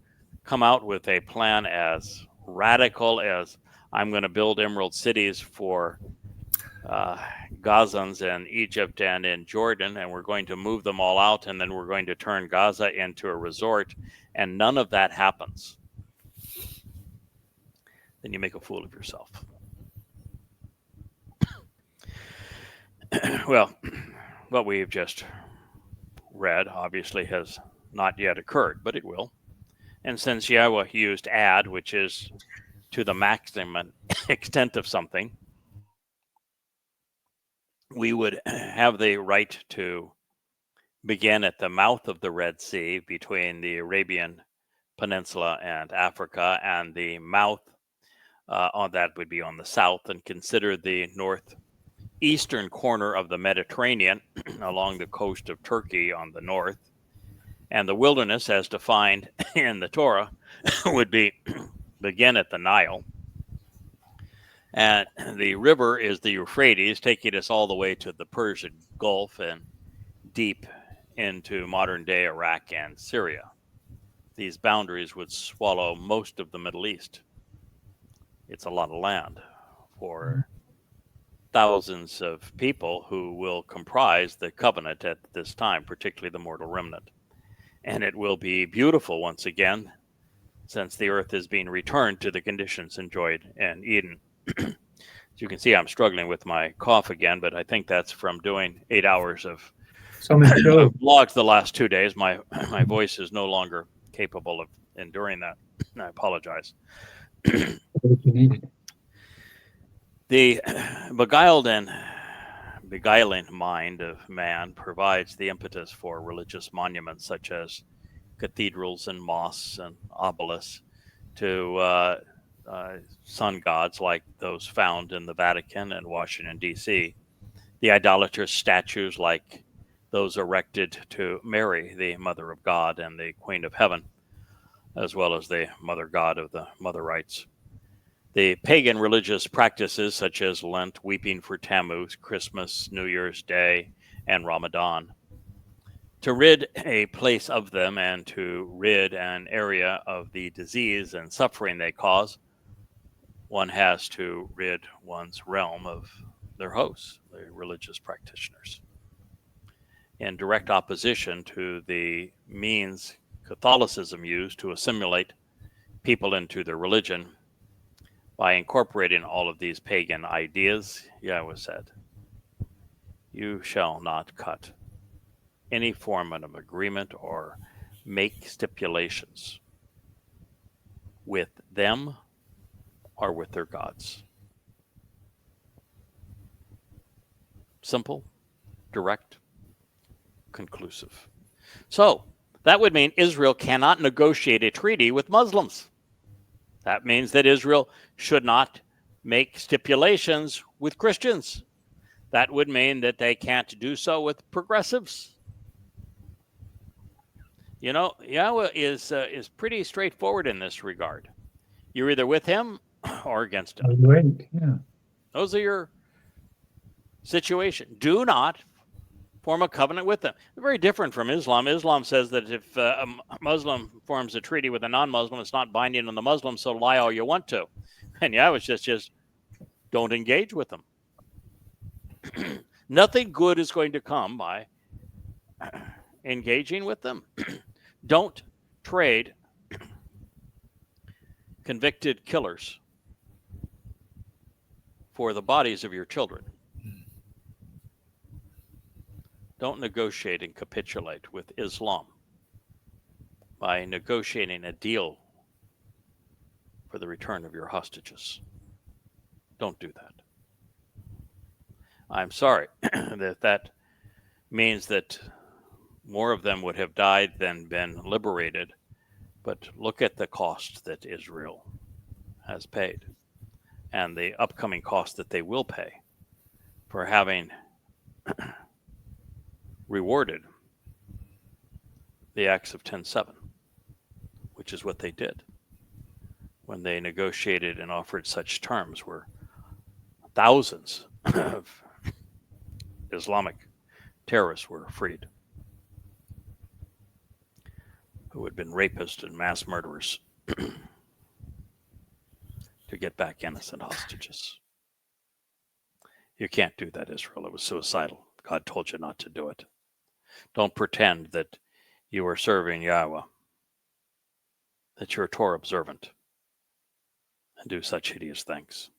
S1: come out with a plan as radical as I'm going to build emerald cities for Gazans in Egypt and in Jordan, and we're going to move them all out, and then we're going to turn Gaza into a resort, and none of that happens, then you make a fool of yourself. Well, what we've just read obviously has not yet occurred, but it will. And since Yahweh used add, which is to the maximum extent of something, we would have the right to begin at the mouth of the Red Sea between the Arabian Peninsula and Africa, and the mouth on that would be on the south, and consider the northeastern corner of the Mediterranean along the coast of Turkey on the north, and the wilderness as defined in the Torah would begin at the Nile. And the river is the Euphrates, taking us all the way to the Persian Gulf and deep into modern-day Iraq and Syria. These boundaries would swallow most of the Middle East. It's a lot of land for thousands of people who will comprise the covenant at this time, particularly the mortal remnant. And it will be beautiful once again, since the earth is being returned to the conditions enjoyed in Eden. As you can see, I'm struggling with my cough again, but I think that's from doing 8 hours of vlogs the last 2 days. My voice is no longer capable of enduring that. I apologize. The beguiled and beguiling mind of man provides the impetus for religious monuments such as cathedrals and mosques and obelisks to sun gods like those found in the Vatican and Washington, D.C., the idolatrous statues like those erected to Mary, the Mother of God and the Queen of Heaven, as well as the Mother God of the Mother Rites. The pagan religious practices such as Lent, weeping for Tammuz, Christmas, New Year's Day, and Ramadan. To rid a place of them and to rid an area of the disease and suffering they cause, one has to rid one's realm of their hosts, the religious practitioners. In direct opposition to the means Catholicism used to assimilate people into their religion, by incorporating all of these pagan ideas, Yahweh said, "You shall not cut any form of agreement or make stipulations with them or with their gods." Simple, direct, conclusive. So that would mean Israel cannot negotiate a treaty with Muslims. That means that Israel should not make stipulations with Christians. That would mean that they can't do so with progressives. You know, Yahweh is pretty straightforward in this regard. You're either with him or against him.
S3: Great, yeah.
S1: Those are your situation. Do not form a covenant with them. They're very different from Islam. Islam says that if a Muslim forms a treaty with a non-Muslim, it's not binding on the Muslim, so lie all you want to. And Yahweh just don't engage with them. Nothing good is going to come by engaging with them. Don't trade convicted killers for the bodies of your children. Don't negotiate and capitulate with Islam by negotiating a deal for the return of your hostages. Don't do that. I'm sorry that means that more of them would have died than been liberated, but look at the cost that Israel has paid and the upcoming cost that they will pay for having rewarded the acts of 10-7, which is what they did when they negotiated and offered such terms where thousands of Islamic terrorists were freed who had been rapists and mass murderers to get back innocent hostages. You can't do that, Israel. It was suicidal. God told you not to do it. Don't pretend that you are serving Yahweh, that you're a Torah observant, and do such hideous things.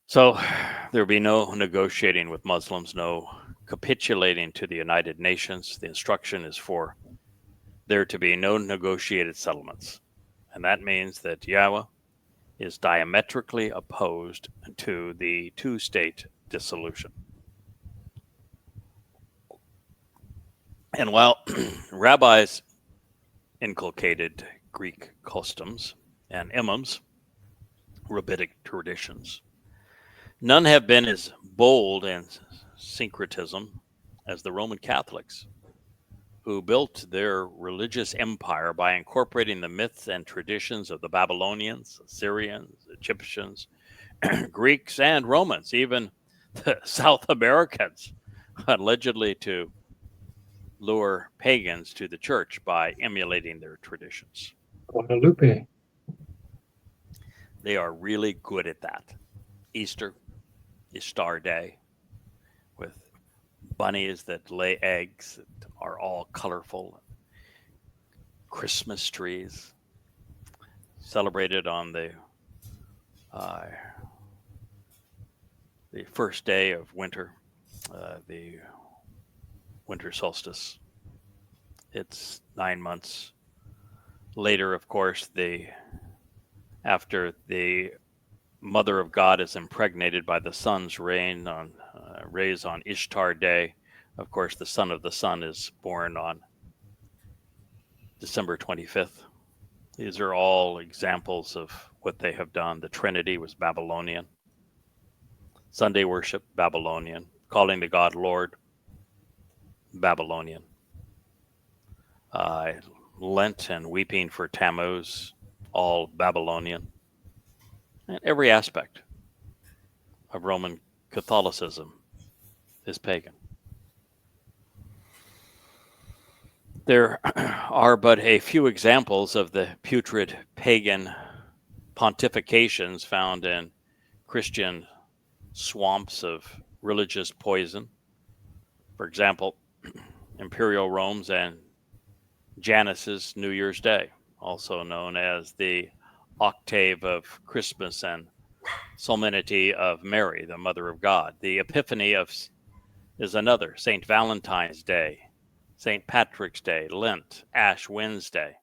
S1: So there will be no negotiating with Muslims, no capitulating to the United Nations. The instruction is for there to be no negotiated settlements. And that means that Yahweh is diametrically opposed to the two-state dissolution. And while rabbis inculcated Greek customs and imams, rabbinic traditions, none have been as bold in syncretism as the Roman Catholics, who built their religious empire by incorporating the myths and traditions of the Babylonians, Assyrians, Egyptians, Greeks, and Romans, even the South Americans, allegedly to lure pagans to the church by emulating their traditions.
S3: Guadalupe.
S1: They are really good at that. Easter, Ishtar Day, with bunnies that lay eggs that are all colorful. Christmas trees celebrated on the first day of winter, the winter solstice. It's 9 months later, of course, after the Mother of God is impregnated by the sun's rays on Ishtar Day. Of course, the son of the sun is born on December 25th. These are all examples of what they have done. The Trinity was Babylonian. Sunday worship, Babylonian. calling the god Lord, Babylonian. Lent and weeping for Tammuz, all Babylonian. And every aspect of Roman Catholicism is pagan. There are but a few examples of the putrid pagan pontifications found in Christian swamps of religious poison. For example, Imperial Rome's and Janus's New Year's Day, also known as the Octave of Christmas and Solemnity of Mary, the Mother of God. The Epiphany is another, St. Valentine's Day, St. Patrick's Day, Lent, Ash Wednesday,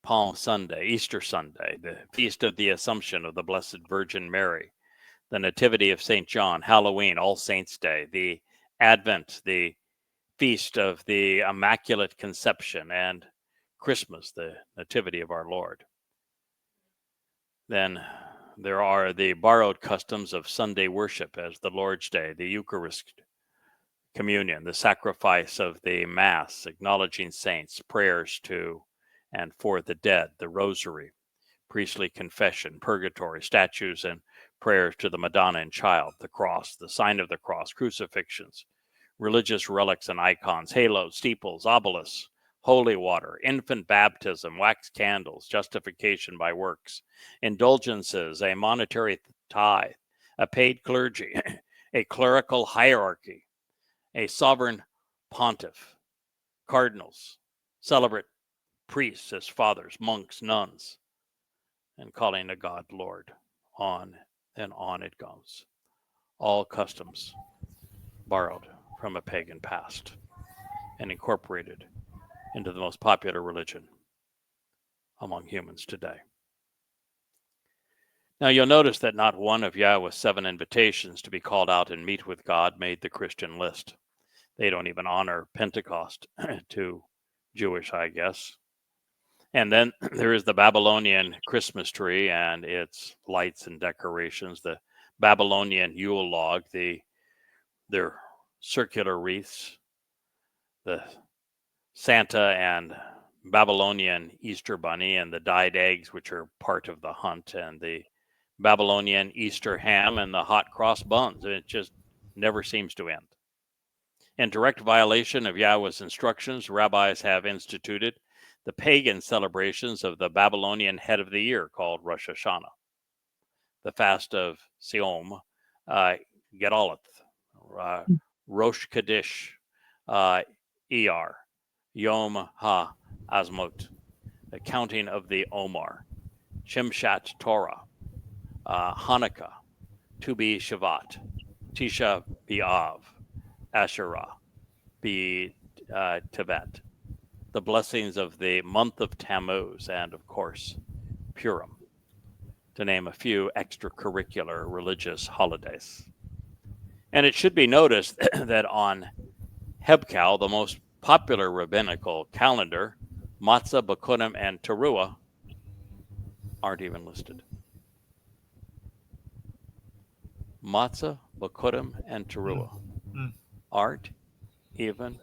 S1: Palm Sunday, Easter Sunday, the Feast of the Assumption of the Blessed Virgin Mary, the Nativity of St. John, Halloween, All Saints' Day, the Advent, the Feast of the Immaculate Conception, and Christmas, the Nativity of our Lord. Then there are the borrowed customs of Sunday worship as the Lord's Day, the Eucharist, communion, the sacrifice of the Mass, acknowledging saints, prayers to and for the dead, the Rosary, priestly confession, purgatory, statues and prayers to the Madonna and Child, the cross, the sign of the cross, crucifixions, religious relics and icons, halos, steeples, obelisks, holy water, infant baptism, wax candles, justification by works, indulgences, a monetary tithe, a paid clergy, a clerical hierarchy, a sovereign pontiff, cardinals, celebrate priests as fathers, monks, nuns, and calling a God Lord. On and on it goes. All customs borrowed from a pagan past and incorporated into the most popular religion among humans today. Now you'll notice that not one of Yahowah's 7 invitations to be called out and meet with God made the Christian list. They don't even honor Pentecost, too Jewish, I guess. And then there is the Babylonian Christmas tree and its lights and decorations, the Babylonian Yule log, their circular wreaths, the Santa and Babylonian Easter bunny and the dyed eggs, which are part of the hunt, and the Babylonian Easter ham and the hot cross buns. It just never seems to end. In direct violation of Yahowah's instructions, rabbis have instituted the pagan celebrations of the Babylonian head of the year called Rosh Hashanah, the fast of Siom, Gedolith, Rosh Kaddish, Iyar, Yom HaAzmot, the counting of the Omar, Shimshat Torah, Hanukkah, Tu B'Shavat, Tisha B'Av, Asherah, B'Tevet, the blessings of the month of Tammuz, and of course, Purim, to name a few extracurricular religious holidays. And it should be noticed that on Hebcal, the most popular rabbinical calendar, Matzah, Bikurim, and Towrah aren't even listed. Matzah, Bikurim, and Towrah aren't even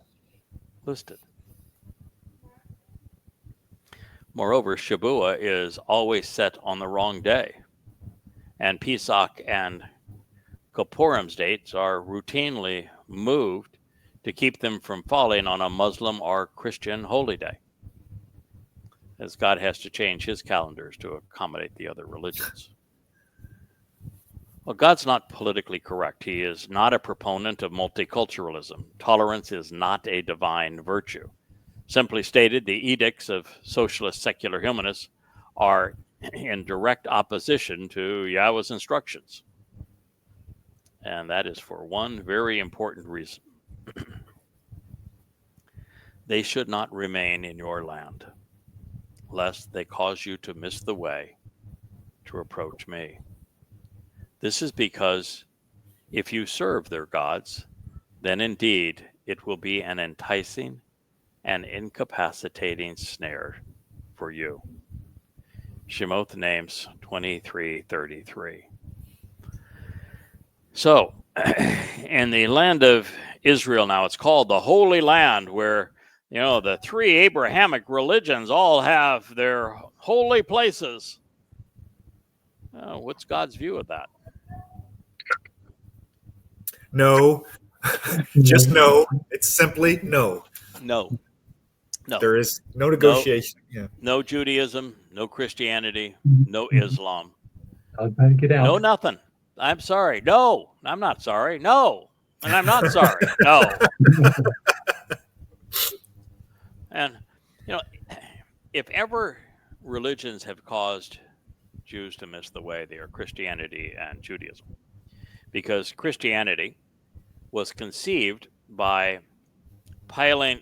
S1: listed. Moreover, Shabbat is always set on the wrong day, and Pesach and Kippurim's dates are routinely moved to keep them from falling on a Muslim or Christian holy day, as God has to change his calendars to accommodate the other religions. Well, God's not politically correct. He is not a proponent of multiculturalism. Tolerance is not a divine virtue. Simply stated, the edicts of socialist secular humanists are in direct opposition to Yahowah's instructions. And that is for one very important reason. They should not remain in your land, lest they cause you to miss the way to approach me. This is because if you serve their gods, then indeed it will be an enticing and incapacitating snare for you. Shemot names 23:33. So, in the land of Israel now, it's called the Holy Land, where the three Abrahamic religions all have their holy places. What's God's view of that?
S2: No. Just no. It's simply no.
S1: No.
S2: There is no negotiation.
S1: No Judaism, no Christianity, no Islam.
S3: I'll better get out.
S1: No nothing. I'm sorry. No, I'm not sorry. No, and I'm not sorry. No. And, if ever religions have caused Jews to miss the way, they are Christianity and Judaism. Because Christianity was conceived by piling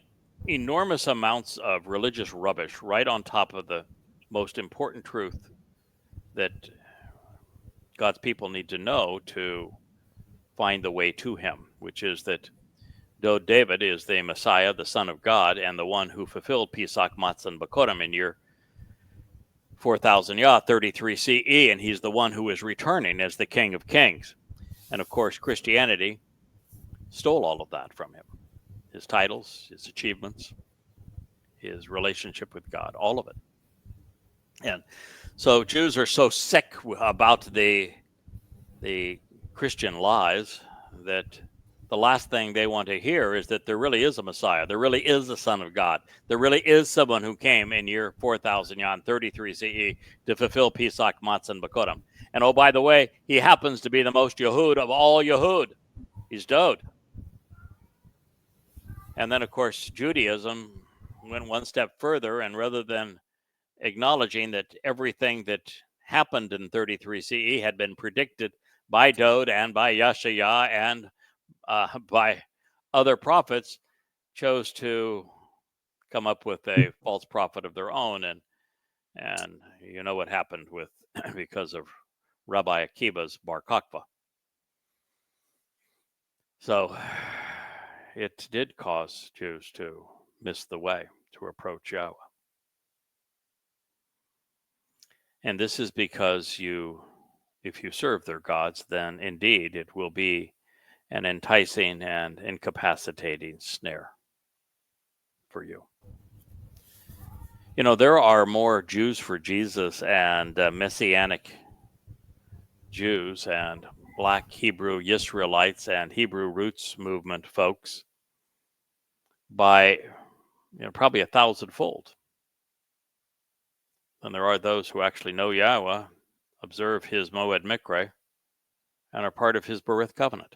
S1: enormous amounts of religious rubbish right on top of the most important truth that God's people need to know to find the way to him, which is that though David is the Messiah, the Son of God, and the one who fulfilled Pesach, Matzah, and Bakorim in year 4000 Yah, 33 CE, and he's the one who is returning as the King of Kings. And of course, Christianity stole all of that from him. His titles, his achievements, his relationship with God, all of it. And so Jews are so sick about the Christian lies that the last thing they want to hear is that there really is a Messiah. There really is a Son of God. There really is someone who came in year 4000 Yah, 33 CE to fulfill Pesach, Matzah, and Bakorim. And oh, by the way, he happens to be the most Yehud of all Yehud. He's Dode. And then, of course, Judaism went one step further, and rather than acknowledging that everything that happened in 33 CE had been predicted by Dode and by Yashayah and by other prophets, chose to come up with a false prophet of their own. And you know what happened with because of Rabbi Akiva's Bar Kokhba. So it did cause Jews to miss the way to approach Yahweh. And this is because if you serve their gods, then indeed it will be an enticing and incapacitating snare for you. There are more Jews for Jesus and Messianic Jews and Black Hebrew Israelites and Hebrew Roots movement folks by probably 1,000-fold. And there are those who actually know Yahweh, observe his Moed Mikre, and are part of his Berith covenant.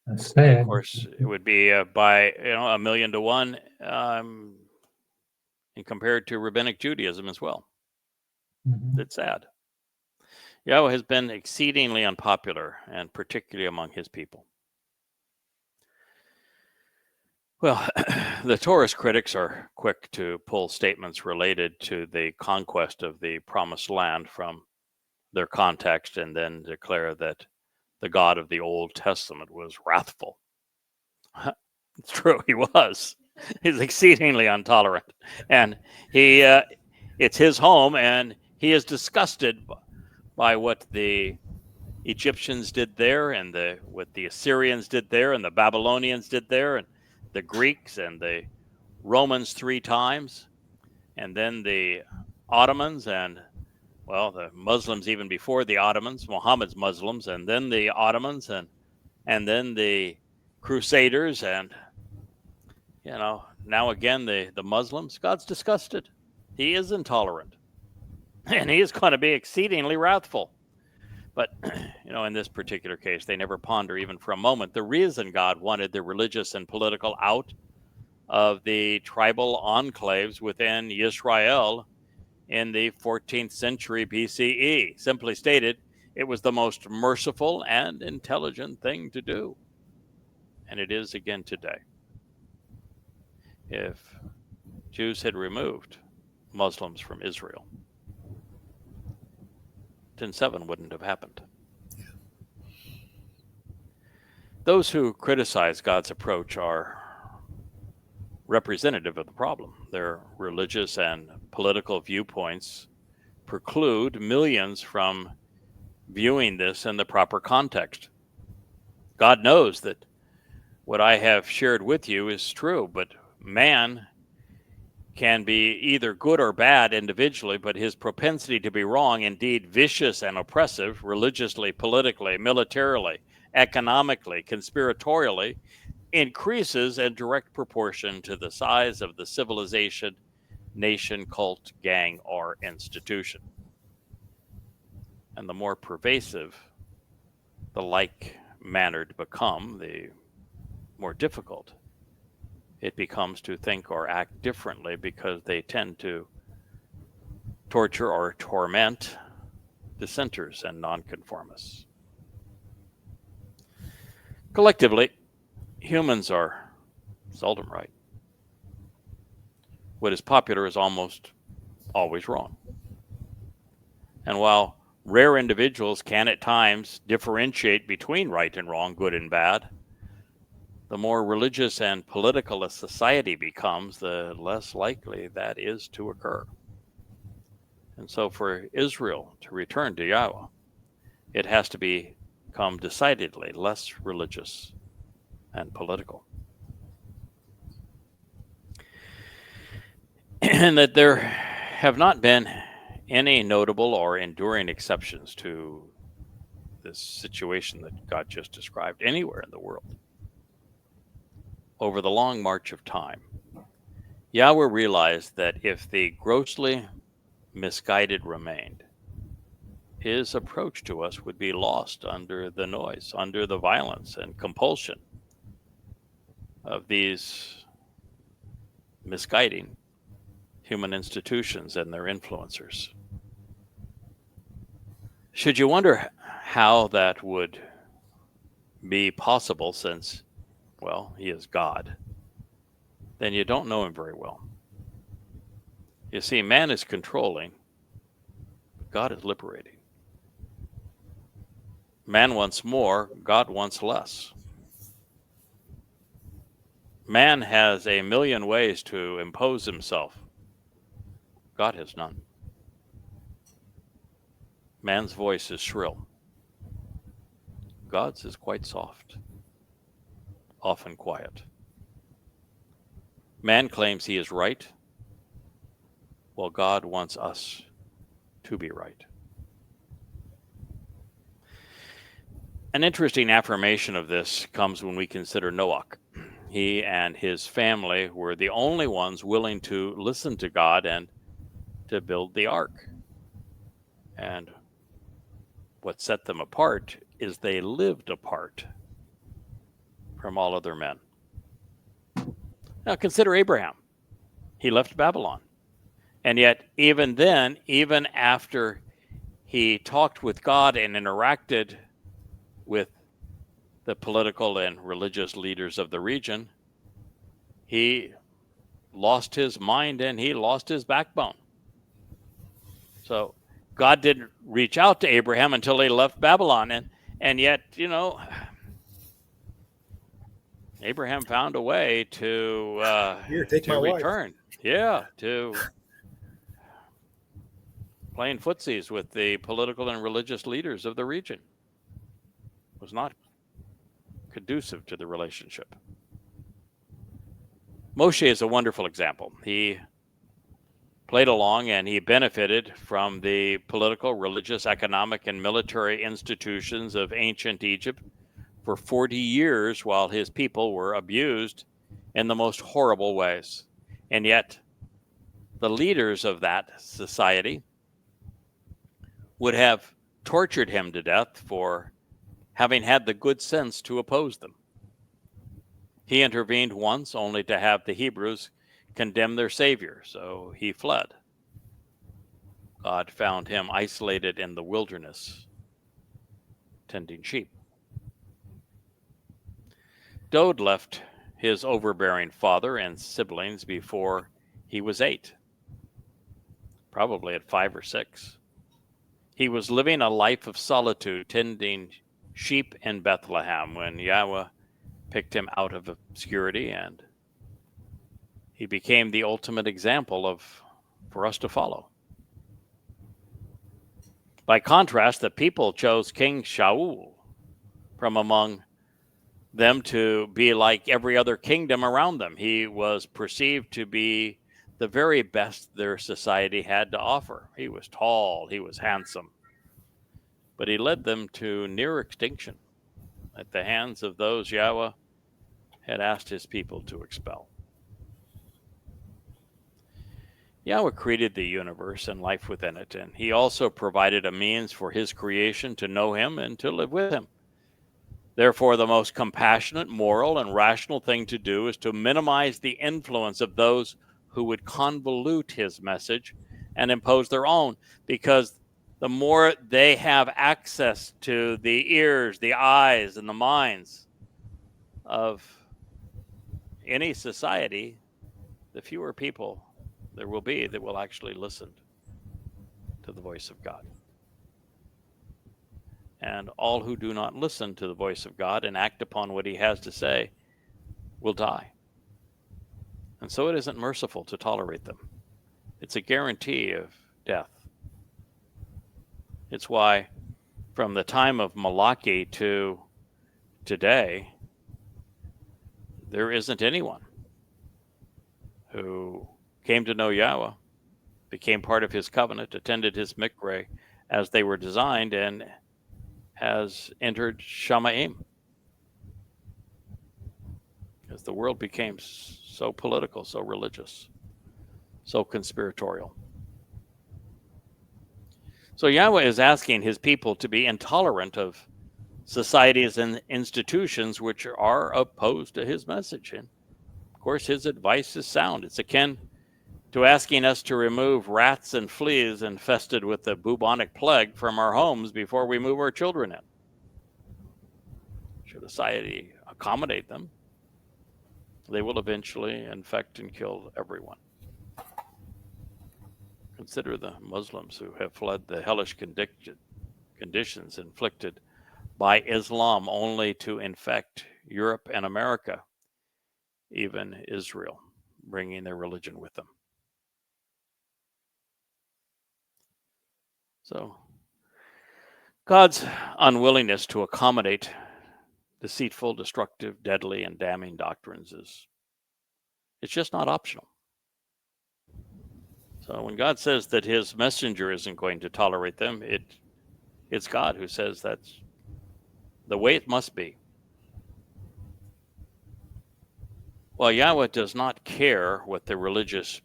S3: That's sad.
S1: Of course, it would be by 1,000,000 to 1, and compared to Rabbinic Judaism as well.
S3: Mm-hmm.
S1: It's sad. Yahweh has been exceedingly unpopular, and particularly among his people. Well, the Torah's critics are quick to pull statements related to the conquest of the Promised Land from their context and then declare that the God of the Old Testament was wrathful. It's true, he was. He's exceedingly intolerant. And it's his home, and he is disgusted by what the Egyptians did there and what the Assyrians did there and the Babylonians did there and the Greeks and the Romans 3 times, and then the Ottomans and, the Muslims even before the Ottomans, Muhammad's Muslims, and then the Ottomans and then the Crusaders and, now again the Muslims. God's disgusted. He is intolerant. And he is going to be exceedingly wrathful. But, in this particular case, they never ponder even for a moment the reason God wanted the religious and political out of the tribal enclaves within Israel in the 14th century BCE. Simply stated, it was the most merciful and intelligent thing to do. And it is again today. If Jews had removed Muslims from Israel, 10/7 wouldn't have happened. Those who criticize God's approach are representative of the problem. Their religious and political viewpoints preclude millions from viewing this in the proper context. God knows that what I have shared with you is true, but man can be either good or bad individually, but his propensity to be wrong, indeed vicious and oppressive, religiously, politically, militarily, economically, conspiratorially, increases in direct proportion to the size of the civilization, nation, cult, gang, or institution. And the more pervasive the like-mannered become, the more difficult it becomes to think or act differently, because they tend to torture or torment dissenters and nonconformists. Collectively, humans are seldom right. What is popular is almost always wrong. And while rare individuals can at times differentiate between right and wrong, good and bad, the more religious and political a society becomes, the less likely that is to occur. And so for Israel to return to Yahweh, it has to become decidedly less religious and political. And that there have not been any notable or enduring exceptions to this situation that God just described anywhere in the world. Over the long march of time, Yahweh realized that if the grossly misguided remained, his approach to us would be lost under the noise, under the violence and compulsion of these misguiding human institutions and their influencers. Should you wonder how that would be possible, since, well, he is God, then you don't know him very well. You see, man is controlling, but God is liberating. Man wants more, God wants less. Man has a million ways to impose himself. God has none. Man's voice is shrill. God's is quite soft, often quiet. Man claims he is right, while God wants us to be right. An interesting affirmation of this comes when we consider Noah. He and his family were the only ones willing to listen to God and to build the ark. And what set them apart is they lived apart from all other men. Now consider Abraham. He left Babylon. And yet, even then, even after he talked with God and interacted with the political and religious leaders of the region, he lost his mind and he lost his backbone. So God didn't reach out to Abraham until he left Babylon. And yet, you know, Abraham found a way to return. Yeah, to playing footsies with the political and religious leaders of the region. It was not conducive to the relationship. Moshe is a wonderful example. He played along and he benefited from the political, religious, economic, and military institutions of ancient Egypt for 40 years while his people were abused in the most horrible ways. And yet, the leaders of that society would have tortured him to death for having had the good sense to oppose them. He intervened once only to have the Hebrews condemn their Savior, so he fled. God found him isolated in the wilderness, tending sheep. Dode left his overbearing father and siblings before he was 8, probably at 5 or 6. He was living a life of solitude, tending sheep in Bethlehem when Yahweh picked him out of obscurity, and he became the ultimate example for us to follow. By contrast, the people chose King Shaul from among them to be like every other kingdom around them. He was perceived to be the very best their society had to offer. He was tall, he was handsome, but he led them to near extinction at the hands of those Yahweh had asked his people to expel. Yahweh created the universe and life within it, and he also provided a means for his creation to know him and to live with him. Therefore, the most compassionate, moral, and rational thing to do is to minimize the influence of those who would convolute his message and impose their own, because the more they have access to the ears, the eyes, and the minds of any society, the fewer people there will be that will actually listen to the voice of God. And all who do not listen to the voice of God and act upon what he has to say will die. And so it isn't merciful to tolerate them. It's a guarantee of death. It's why from the time of Malachi to today, there isn't anyone who came to know Yahweh, became part of his covenant, attended his mikveh as they were designed, and has entered Shamaim. As the world became so political, so religious, so conspiratorial. So Yahweh is asking his people to be intolerant of societies and institutions which are opposed to his message. And of course, his advice is sound. It's akin to asking us to remove rats and fleas infested with the bubonic plague from our homes before we move our children in. Should society accommodate them, they will eventually infect and kill everyone. Consider the Muslims who have fled the hellish conditions inflicted by Islam only to infect Europe and America, even Israel, bringing their religion with them. So, God's unwillingness to accommodate deceitful, destructive, deadly, and damning doctrines it's just not optional. So when God says that his messenger isn't going to tolerate them, it's God who says that's the way it must be. Well, Yahweh does not care what the religious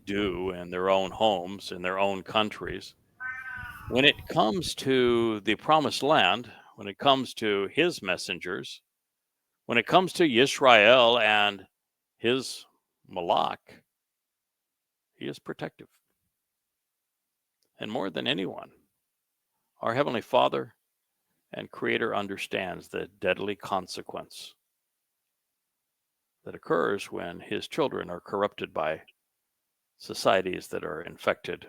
S1: do in their own homes, in their own countries. When it comes to the promised land, when it comes to his messengers, when it comes to Yisrael and his Malach, he is protective. And more than anyone, our Heavenly Father and Creator understands the deadly consequence that occurs when his children are corrupted by societies that are infected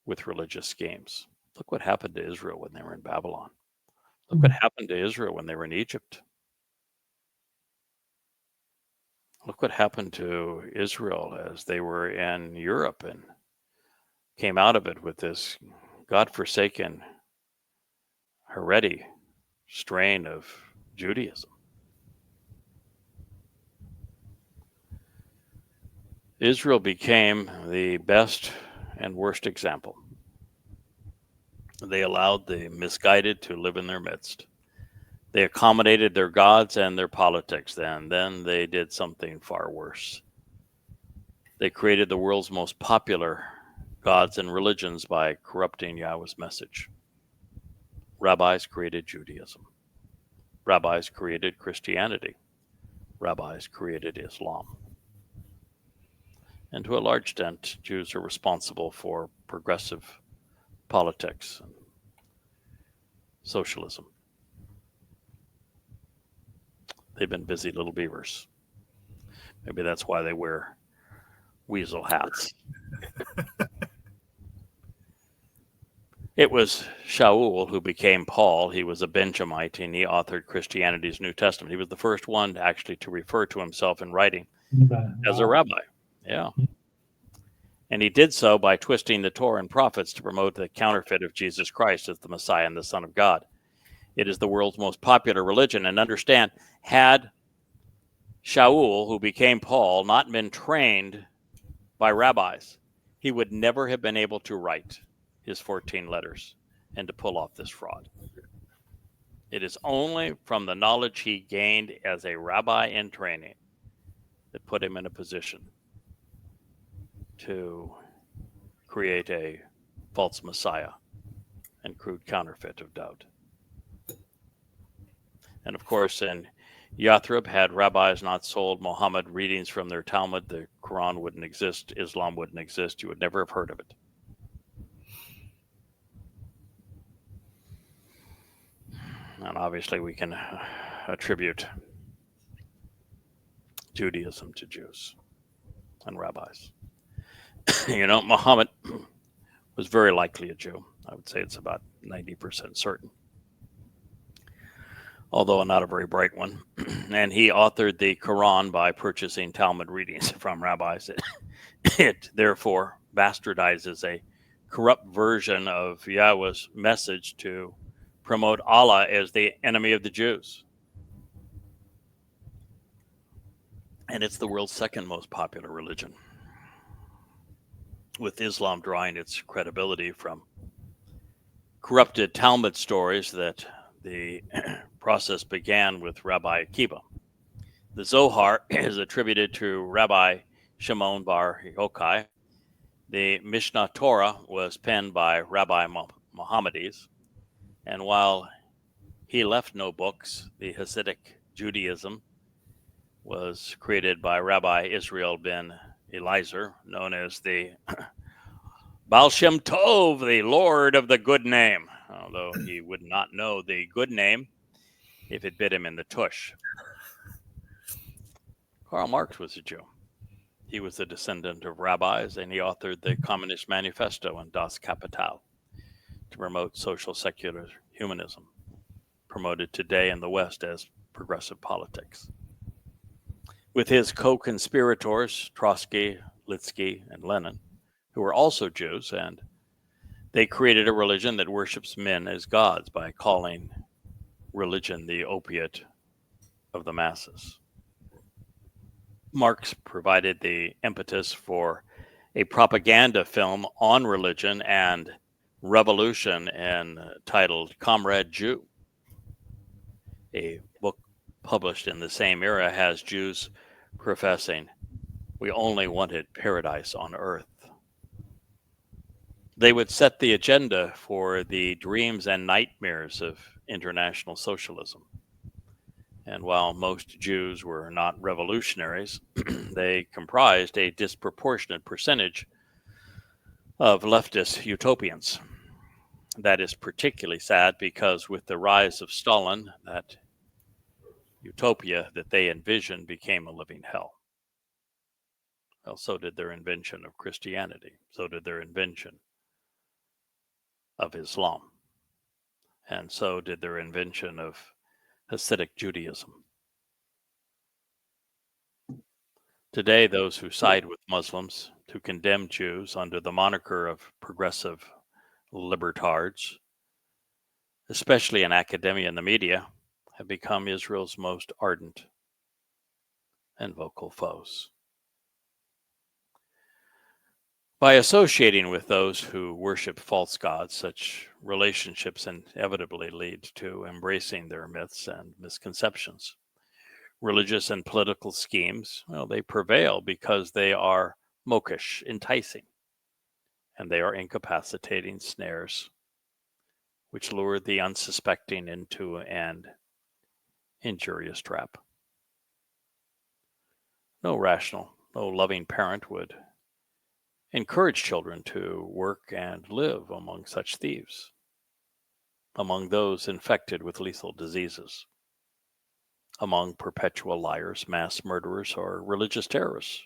S1: with religious schemes. Look what happened to Israel when they were in Babylon. Look what happened to Israel when they were in Egypt. Look what happened to Israel as they were in Europe and came out of it with this God-forsaken, heretic strain of Judaism. Israel became the best and worst example. They allowed the misguided to live in their midst. They accommodated their gods and their politics then. Then they did something far worse. They created the world's most popular gods and religions by corrupting Yahweh's message. Rabbis created Judaism. Rabbis created Christianity. Rabbis created Islam. And to a large extent, Jews are responsible for progressive politics and socialism. They've been busy little beavers. Maybe that's why they wear weasel hats. It was Shaul who became Paul. He was a Benjamite, and he authored Christianity's New Testament. He was the first one actually to refer to himself in writing as a rabbi. Yeah. And he did so by twisting the Torah and prophets to promote the counterfeit of Jesus Christ as the Messiah and the Son of God. It is the world's most popular religion. And understand, had Shaul, who became Paul, not been trained by rabbis, he would never have been able to write his 14 letters and to pull off this fraud. It is only from the knowledge he gained as a rabbi in training that put him in a position to create a false Messiah and crude counterfeit of doubt. And of course, in Yathrib, had rabbis not sold Muhammad readings from their Talmud, the Quran wouldn't exist, Islam wouldn't exist, you would never have heard of it. And obviously we can attribute Judaism to Jews and rabbis. Muhammad was very likely a Jew. I would say it's about 90% certain, although not a very bright one. And he authored the Quran by purchasing Talmud readings from rabbis. It therefore bastardizes a corrupt version of Yahweh's message to promote Allah as the enemy of the Jews. And it's the world's second most popular religion, with Islam drawing its credibility from corrupted Talmud stories that the process began with Rabbi Akiva. The Zohar is attributed to Rabbi Shimon bar Yochai. The Mishnah Torah was penned by Rabbi Mohammedes. And while he left no books, the Hasidic Judaism was created by Rabbi Israel ben Eliezer, known as the Baal Shem Tov, the Lord of the Good Name, although he would not know the good name if it bit him in the tush. Karl Marx was a Jew. He was a descendant of rabbis, and he authored the Communist Manifesto and Das Kapital to promote social secular humanism, promoted today in the West as progressive politics. With his co-conspirators, Trotsky, Litsky, and Lenin, who were also Jews, and they created a religion that worships men as gods by calling religion the opiate of the masses. Marx provided the impetus for a propaganda film on religion and revolution entitled Comrade Jew. A book published in the same era has Jews professing, "We only wanted paradise on earth." They would set the agenda for the dreams and nightmares of international socialism. And while most Jews were not revolutionaries, they comprised a disproportionate percentage of leftist utopians. That is particularly sad because with the rise of Stalin, that utopia that they envisioned became a living hell. Well, so did their invention of Christianity. So did their invention of Islam. And so did their invention of Hasidic Judaism. Today, those who side with Muslims to condemn Jews under the moniker of progressive libertards, especially in academia and the media, have become Israel's most ardent and vocal foes. By associating with those who worship false gods, such relationships inevitably lead to embracing their myths and misconceptions. Religious and political schemes, well, they prevail because they are mokish, enticing, and they are incapacitating snares which lure the unsuspecting into an injurious trap. No rational, no loving parent would encourage children to work and live among such thieves, among those infected with lethal diseases, among perpetual liars, mass murderers, or religious terrorists.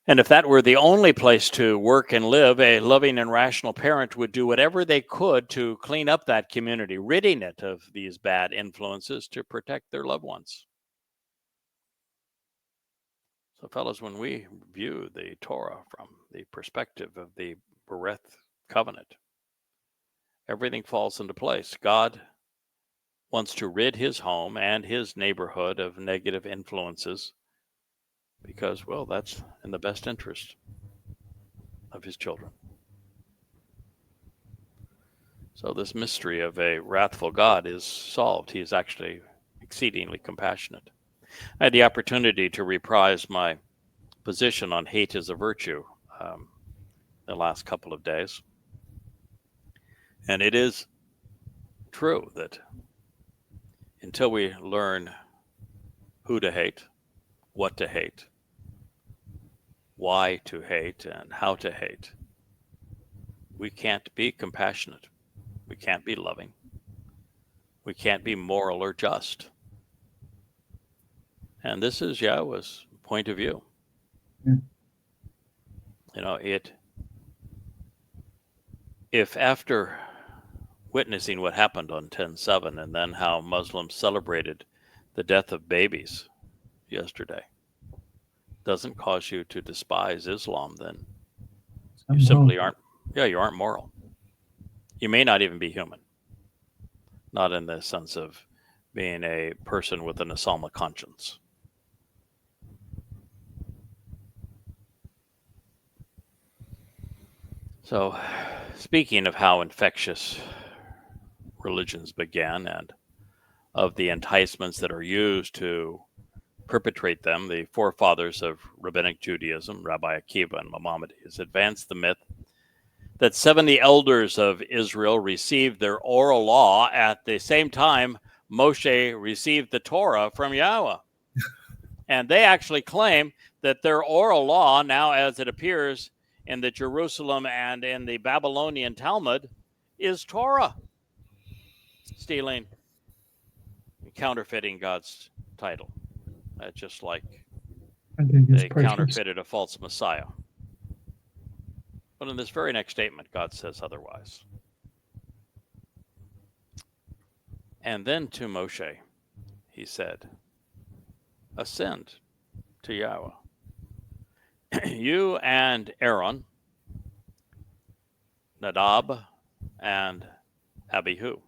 S1: And if that were the only place to work and live, a loving and rational parent would do whatever they could to clean up that community, ridding it of these bad influences to protect their loved ones. So, fellas, when we view the Torah from the perspective of the Bereth covenant, everything falls into place. God wants to rid his home and his neighborhood of negative influences because, well, that's in the best interest of his children. So this mystery of a wrathful God is solved. He is actually exceedingly compassionate. I had the opportunity to reprise my position on hate as a virtue the last couple of days. And it is true that until we learn who to hate, what to hate, why to hate, and how to hate, we can't be compassionate. We can't be loving. We can't be moral or just. And this is Yahowah's point of view.
S3: Mm.
S1: You know, if after witnessing what happened on 10/7 and then how Muslims celebrated the death of babies yesterday doesn't cause you to despise Islam, then you simply aren't, you aren't moral. You may not even be human. Not in the sense of being a person with an Islamic conscience. So, speaking of how infectious religions began and of the enticements that are used to perpetrate them, the forefathers of Rabbinic Judaism, Rabbi Akiva and Maimonides, advanced the myth that 70 elders of Israel received their oral law at the same time Moshe received the Torah from Yahowah. And they actually claim that their oral law, now as it appears in the Jerusalem and in the Babylonian Talmud, is Torah. Stealing and counterfeiting God's title. Just like they counterfeited a false Messiah. But in this very next statement, God says otherwise. And then to Moshe, he said, ascend to Yahowah. You and Aaron, Nadab, and Abihu.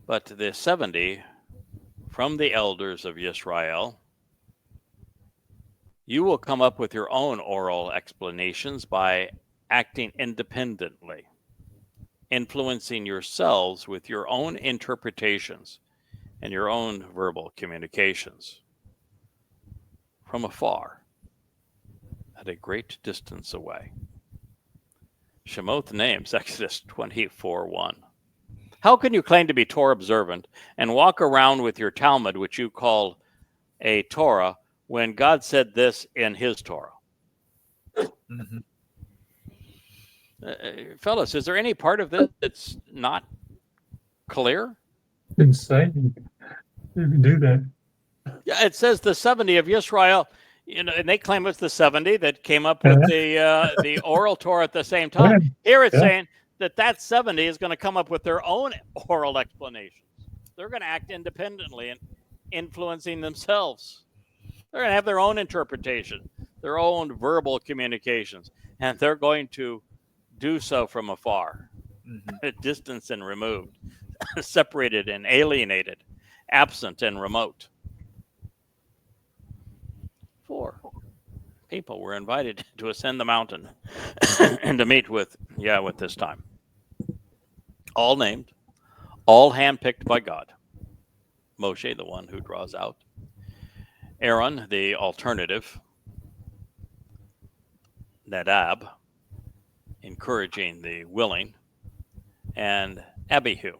S1: But the 70 from the elders of Israel, you will come up with your own oral explanations by acting independently, influencing yourselves with your own interpretations and your own verbal communications from afar, at a great distance away. Shemoth names, Exodus 24:1. How can you claim to be Torah observant and walk around with your Talmud, which you call a Torah, when God said this in his Torah?
S2: Mm-hmm.
S1: Fellas, is there any part of this that's not clear?
S3: Didn't say you can do that.
S1: Yeah, it says the 70 of Israel, you know, and they claim it's the 70 that came up with the oral Torah at the same time. Here it's saying that 70 is going to come up with their own oral explanations. They're going to act independently and influencing themselves. They're going to have their own interpretation, their own verbal communications, and they're going to do so from afar, distanced and removed, separated and alienated, absent and remote. 4 people were invited to ascend the mountain and to meet with Yahowah this time. All named, all handpicked by God. Moshe, the one who draws out. Aaron, the alternative. Nadab, encouraging the willing. And Abihu,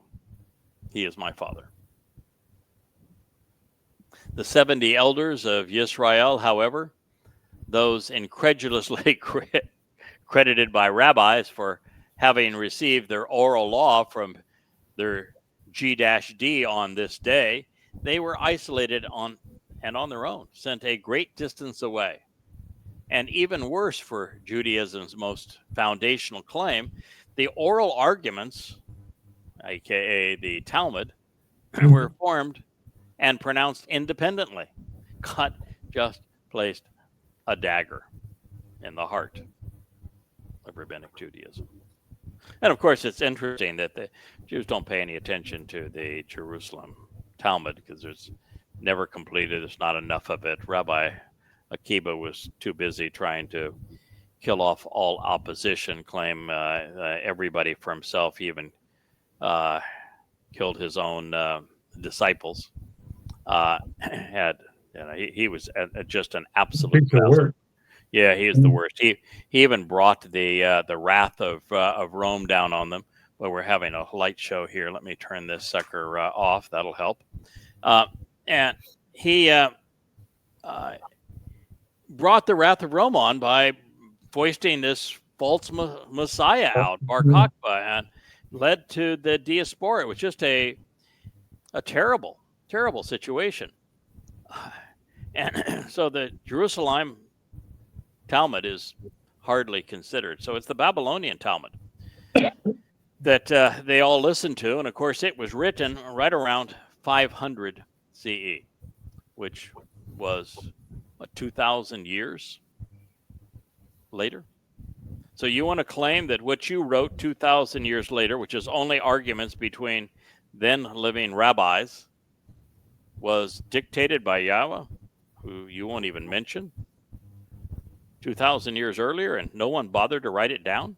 S1: he is my father. The 70 elders of Yisrael, however, those incredulously credited by rabbis for having received their oral law from their G-D on this day, they were isolated on their own, sent a great distance away. And even worse for Judaism's most foundational claim, the oral arguments, aka the Talmud, were formed and pronounced independently. God just placed a dagger in the heart of Rabbinic Judaism. And of course, it's interesting that the Jews don't pay any attention to the Jerusalem Talmud because there's never completed. There's not enough of it. Rabbi Akiba was too busy trying to kill off all opposition, claim everybody for himself. He even killed his own disciples. He was just an absolute mess. Yeah, he is the worst. He even brought the wrath of Rome down on them. Well, we're having a light show here. Let me turn this sucker off. That'll help. And he brought the wrath of Rome on by foisting this false messiah out, Bar Kokhba, and led to the diaspora. It was just a terrible, terrible situation. And so the Jerusalem Talmud is hardly considered. So it's the Babylonian Talmud that they all listen to. And of course, it was written right around 500 CE, which was 2,000 years later. So you want to claim that what you wrote 2,000 years later, which is only arguments between then living rabbis, was dictated by Yahweh, who you won't even mention, 2,000 years earlier, and no one bothered to write it down?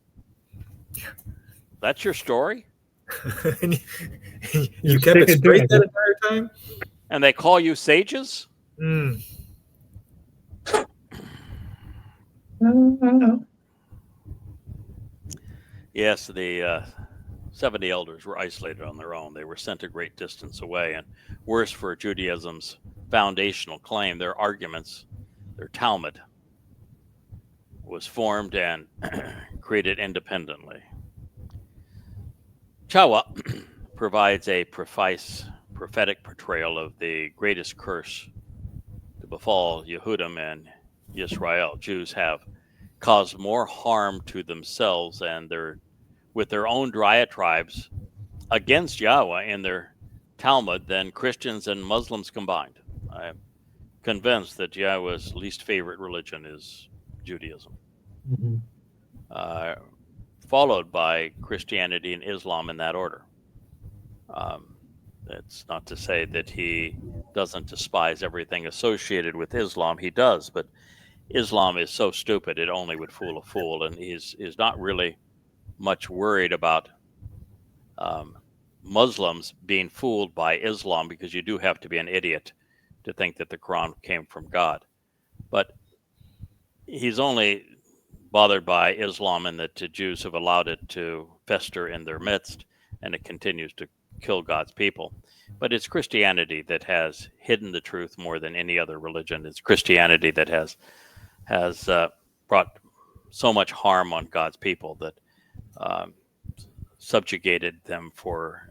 S1: That's your story?
S2: You kept it straight that entire time?
S1: And they call you sages? Yes, the 70 elders were isolated on their own. They were sent a great distance away. And worse for Judaism's foundational claim, their arguments, their Talmud, was formed and created independently. YAHOWAH provides a precise prophetic portrayal of the greatest curse to befall Yehudim and Yisrael. Jews have caused more harm to themselves and with their own diatribes against Yahweh in their Talmud than Christians and Muslims combined. I'm convinced that Yahweh's least favorite religion is Judaism, followed by Christianity and Islam in that order. That's not to say that he doesn't despise everything associated with Islam. He does, but Islam is so stupid it only would fool a fool, and he's not really much worried about Muslims being fooled by Islam, because you do have to be an idiot to think that the Quran came from God. But he's only bothered by Islam and that the Jews have allowed it to fester in their midst, and it continues to kill God's people. But it's Christianity that has hidden the truth more than any other religion. It's Christianity that has brought so much harm on God's people, that subjugated them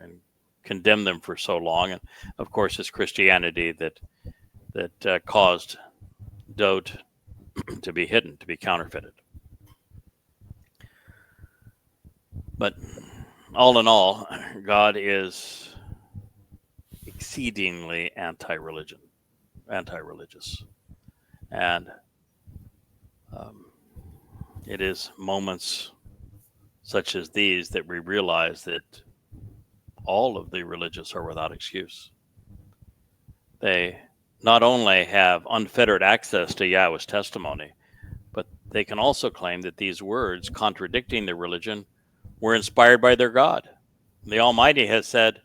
S1: and condemned them for so long. And of course, it's Christianity that caused dough to be hidden, to be counterfeited. But all in all, God is exceedingly anti-religious. And it is moments such as these that we realize that all of the religious are without excuse. They not only have unfettered access to Yahweh's testimony, but they can also claim that these words contradicting their religion were inspired by their God. The Almighty has said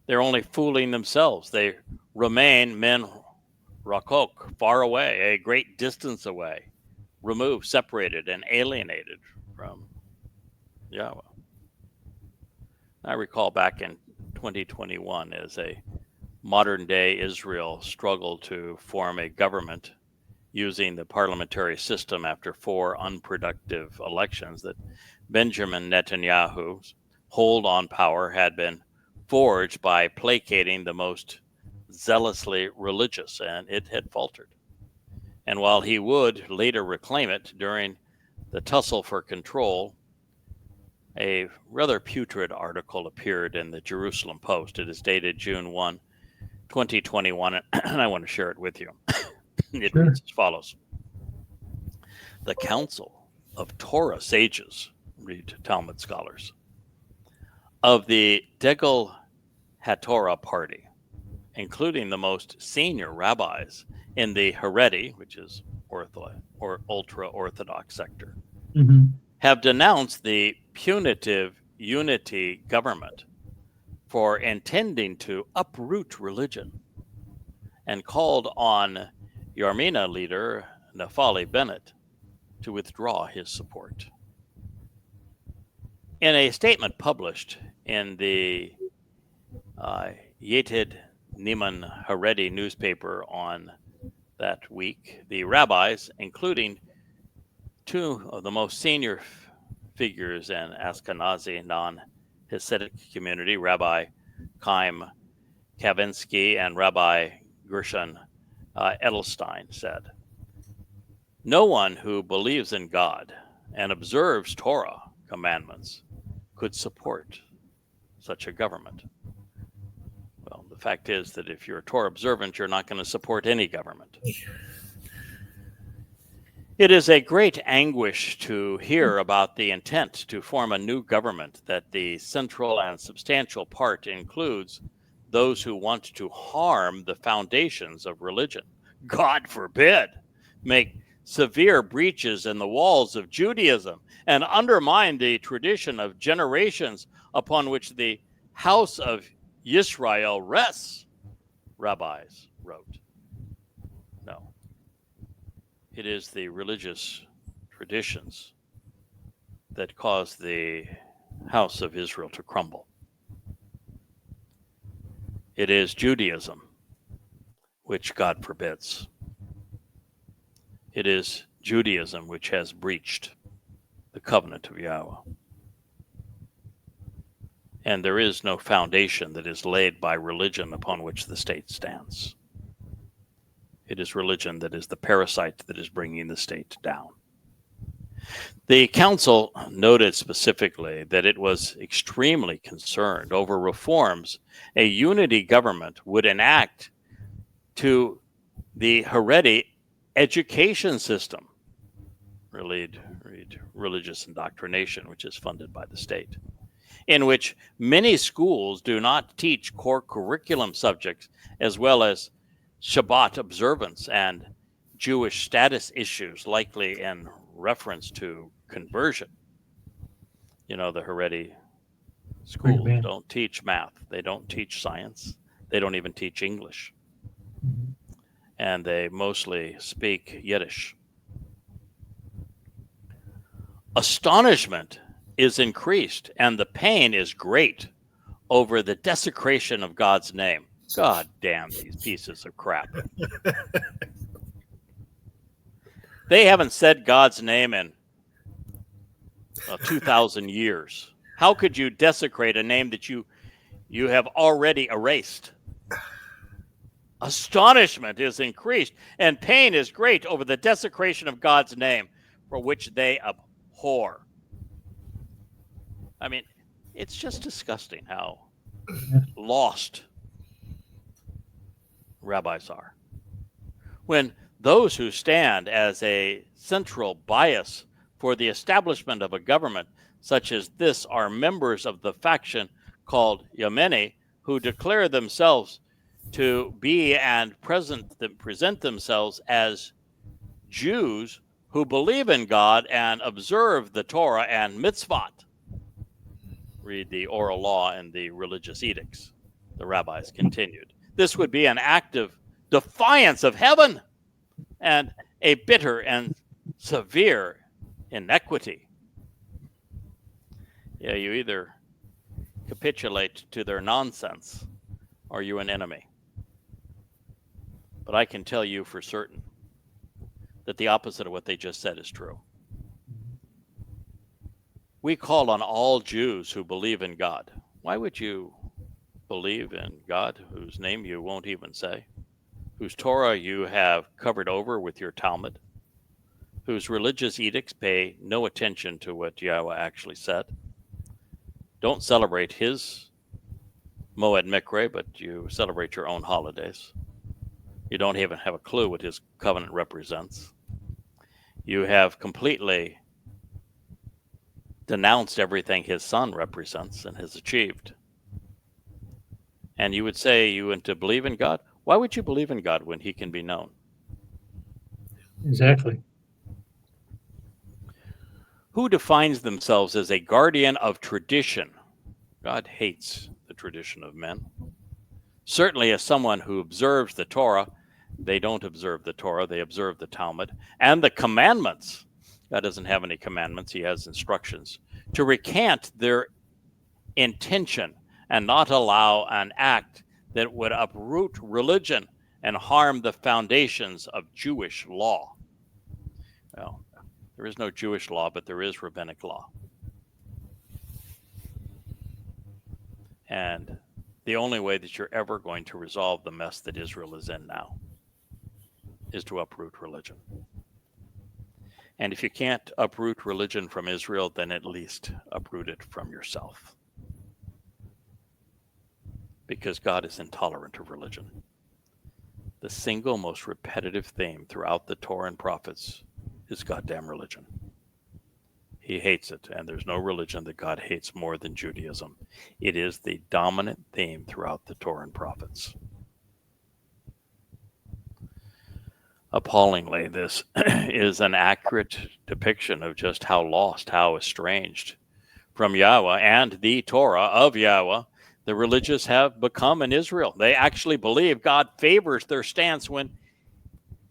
S1: they're only fooling themselves. They remain men rakok, far away, a great distance away, removed, separated, and alienated from Yahweh. I recall back in 2021, as a modern-day Israel struggled to form a government using the parliamentary system after 4 unproductive elections, that Benjamin Netanyahu's hold on power had been forged by placating the most zealously religious, and it had faltered. And while he would later reclaim it during the tussle for control, a rather putrid article appeared in the Jerusalem Post. It is dated June 1, 2021, and I want to share it with you. It
S3: Sure.
S1: reads as follows. The Council of Torah Sages, read Talmud scholars, of the Degel HaTorah party, including the most senior rabbis in the Haredi, which is ultra-Orthodox sector,
S3: Mm-hmm.
S1: have denounced the punitive unity government for intending to uproot religion and called on Yarmina leader Naftali Bennett to withdraw his support. In a statement published in the Yeted Niman Haredi newspaper on that week, the rabbis, including two of the most senior figures in Ashkenazi non-Hasidic community, Rabbi Chaim Kavinsky and Rabbi Gershon Edelstein, said, "No one who believes in God and observes Torah commandments could support such a government." Well, the fact is that if you're a Torah observant, you're not going to support any government. It is a great anguish to hear about the intent to form a new government that the central and substantial part includes those who want to harm the foundations of religion. God forbid, make severe breaches in the walls of Judaism and undermine the tradition of generations upon which the house of Yisrael rests, rabbis wrote. No. It is the religious traditions that cause the house of Israel to crumble. It is Judaism, which God forbids. It is Judaism which has breached the covenant of Yahweh. And there is no foundation that is laid by religion upon which the state stands. It is religion that is the parasite that is bringing the state down. The council noted specifically that it was extremely concerned over reforms a unity government would enact to the Haredi education system, read religious indoctrination, which is funded by the state, in which many schools do not teach core curriculum subjects as well as Shabbat observance and Jewish status issues, likely in reference to conversion. You know, the Haredi schools don't teach math. They don't teach science. They don't even teach English.
S3: Mm-hmm.
S1: And they mostly speak Yiddish. Astonishment is increased and the pain is great over the desecration of God's name. God damn these pieces of crap. They haven't said God's name in 2,000 years. How could you desecrate a name that you have already erased? Astonishment is increased and pain is great over the desecration of God's name, for which they abhor. I mean, it's just disgusting how lost rabbis are. When those who stand as a central bias for the establishment of a government such as this are members of the faction called Yemeni, who declare themselves to be and present themselves as Jews who believe in God and observe the Torah and mitzvot. Read the oral law and the religious edicts. The rabbis continued. This would be an act of defiance of heaven and a bitter and severe inequity. Yeah, you either capitulate to their nonsense or you're an enemy. But I can tell you for certain that the opposite of what they just said is true. We call on all Jews who believe in God. Why would you believe in God whose name you won't even say, whose Torah you have covered over with your Talmud, whose religious edicts pay no attention to what Yahweh actually said? Don't celebrate his Moed Mikre, but you celebrate your own holidays. You don't even have a clue what his covenant represents. You have completely denounced everything his son represents and has achieved. And you would say you want to believe in God? Why would you believe in God when he can be known?
S3: Exactly.
S1: Who defines themselves as a guardian of tradition? God hates the tradition of men. Certainly, as someone who observes the Torah, they don't observe the Torah, they observe the Talmud and the commandments. God doesn't have any commandments, he has instructions to recant their intention and not allow an act that would uproot religion and harm the foundations of Jewish law. Well, there is no Jewish law, but there is rabbinic law. And the only way that you're ever going to resolve the mess that Israel is in now is to uproot religion. And if you can't uproot religion from Israel, then at least uproot it from yourself. Because God is intolerant of religion. The single most repetitive theme throughout the Torah and prophets is goddamn religion. He hates it, and there's no religion that God hates more than Judaism. It is the dominant theme throughout the Torah and prophets. Appallingly, this is an accurate depiction of just how lost, how estranged from Yahweh and the Torah of Yahweh the religious have become in Israel. They actually believe God favors their stance when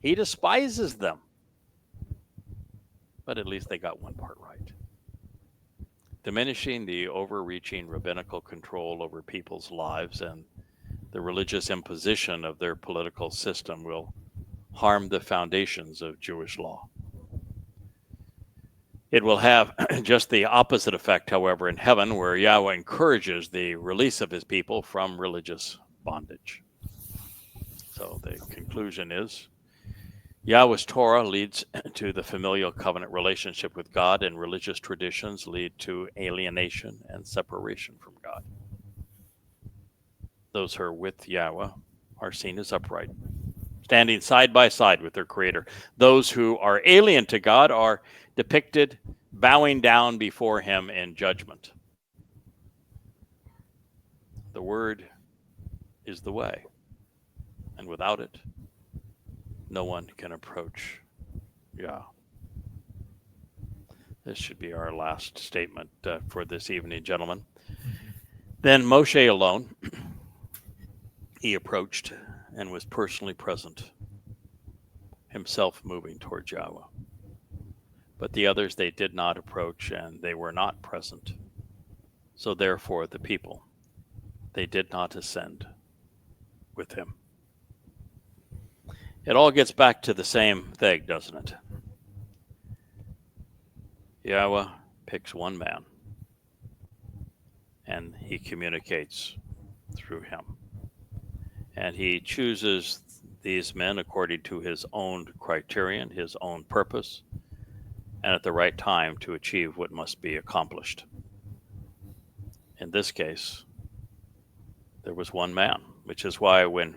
S1: he despises them. But at least they got one part right. Diminishing the overreaching rabbinical control over people's lives and the religious imposition of their political system will harm the foundations of Jewish law. It will have just the opposite effect, however, in heaven, where Yahweh encourages the release of his people from religious bondage. So the conclusion is, Yahweh's Torah leads to the familial covenant relationship with God, and religious traditions lead to alienation and separation from God. Those who are with Yahweh are seen as upright, standing side by side with their Creator. Those who are alien to God are depicted bowing down before him in judgment. The word is the way, and without it, no one can approach Yah. This should be our last statement for this evening, gentlemen. Then Moshe alone, he approached and was personally present, himself moving towards Yahweh. But the others they did not approach, and they were not present. So therefore the people, they did not ascend with him. It all gets back to the same thing, doesn't it? Yahweh picks one man, and he communicates through him. And he chooses these men according to his own criterion, his own purpose, and at the right time to achieve what must be accomplished. In this case, there was one man, which is why when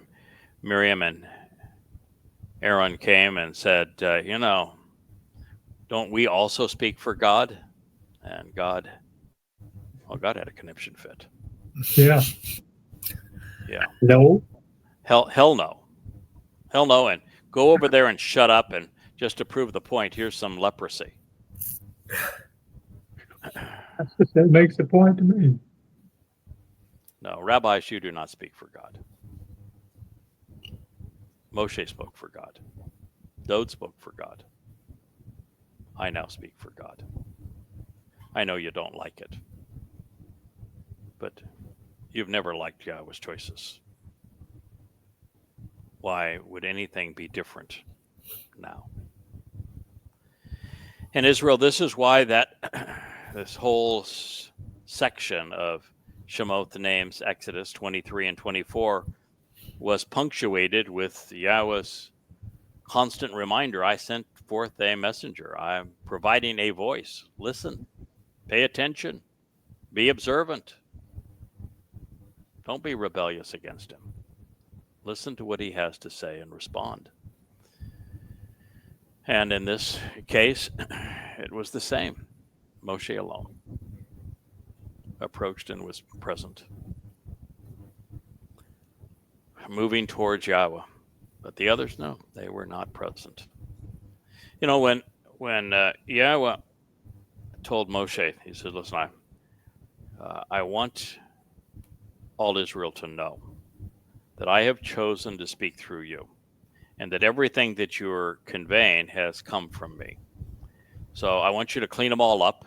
S1: Miriam and Aaron came and said, don't we also speak for God? And God had a conniption fit.
S3: Yeah.
S1: Yeah.
S3: No.
S1: Hell no. Hell no. And go over there and shut up. And just to prove the point, here's some leprosy.
S3: That makes the point to me.
S1: No, rabbis, you do not speak for God. Moshe spoke for God. Dode spoke for God. I now speak for God. I know you don't like it, but you've never liked Yahweh's choices. Why would anything be different now? And Israel, this is why this whole section of Shemot names, Exodus 23 and 24, was punctuated with Yahweh's constant reminder, I sent forth a messenger. I'm providing a voice. Listen, pay attention, be observant. Don't be rebellious against him. Listen to what he has to say and respond. And in this case, it was the same. Moshe alone approached and was present, moving towards Yahweh. But the others, no, they were not present. You know, when Yahweh told Moshe, he said, listen, I want all Israel to know that I have chosen to speak through you, and that everything that you're conveying has come from me. So I want you to clean them all up.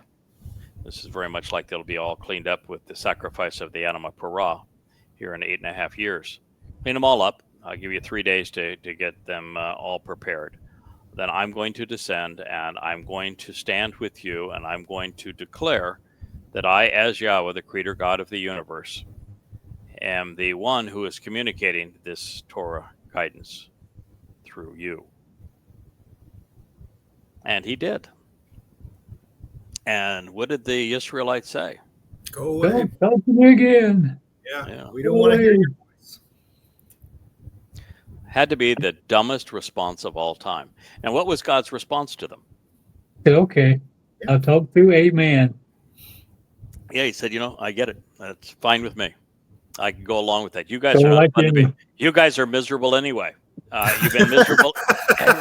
S1: This is very much like they'll be all cleaned up with the sacrifice of the animal parah here in 8.5 years. Clean them all up. I'll give you 3 days to get them all prepared. Then I'm going to descend, and I'm going to stand with you, and I'm going to declare that I, as Yahweh, the creator God of the universe, am the one who is communicating this Torah guidance through you. And he did. And what did the Israelites say?
S2: Go away.
S3: Don't talk to me again.
S2: Yeah. We don't want to hear your voice.
S1: Had to be the dumbest response of all time. And what was God's response to them?
S3: Okay, I'll talk through a man.
S1: Yeah, he said, I get it. That's fine with me. I can go along with that. You guys
S3: So
S1: are not
S3: like
S1: fun to be. You guys are miserable anyway. You've been miserable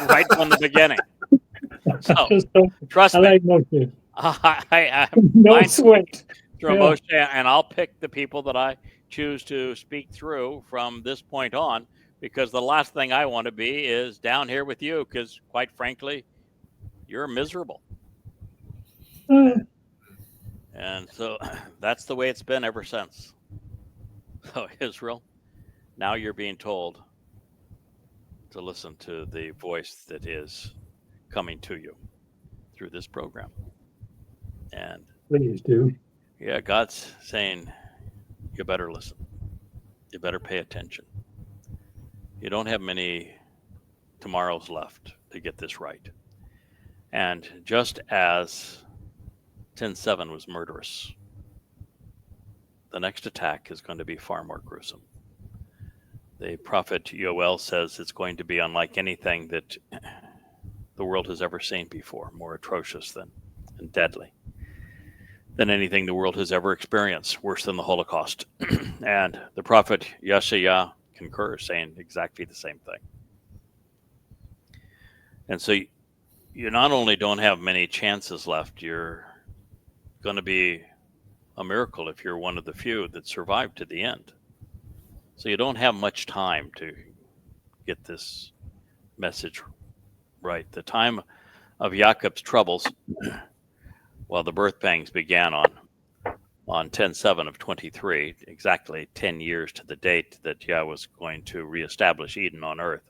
S1: right from the beginning. So trust
S3: I
S1: me.
S3: like Moshe.
S1: I
S3: No sweat.
S1: through Moshe, and I'll pick the people that I choose to speak through from this point on, because the last thing I want to be is down here with you, because quite frankly, you're miserable. And so that's the way it's been ever since. So Israel, now you're being told to listen to the voice that is coming to you through this program. And
S3: Please do.
S1: yeah, God's saying, you better listen. You better pay attention. You don't have many tomorrows left to get this right. And just as 10:7 was murderous, the next attack is going to be far more gruesome. The prophet Yoel says it's going to be unlike anything that the world has ever seen before, more atrocious than and deadly than anything the world has ever experienced, worse than the Holocaust. And the prophet Yeshaya concurs, saying exactly the same thing. And so you not only don't have many chances left, you're going to be a miracle if you're one of the few that survived to the end. So you don't have much time to get this message right. The time of Jacob's troubles, well, the birth pangs began on 10:7 of 23, exactly 10 years to the date that Yah was going to reestablish Eden on earth,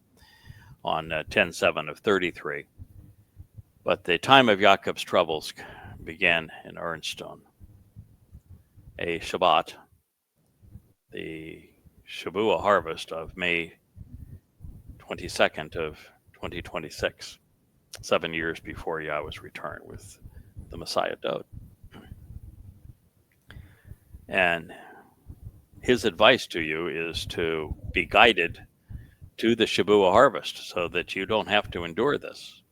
S1: on 10:7 of 33. But the time of Jacob's troubles began in earnest on a Shabbat, the Shavuot harvest of May 22nd of 2026, 7 years before Yahweh's return with the Messiah Dode. And his advice to you is to be guided to the Shavuot harvest so that you don't have to endure this.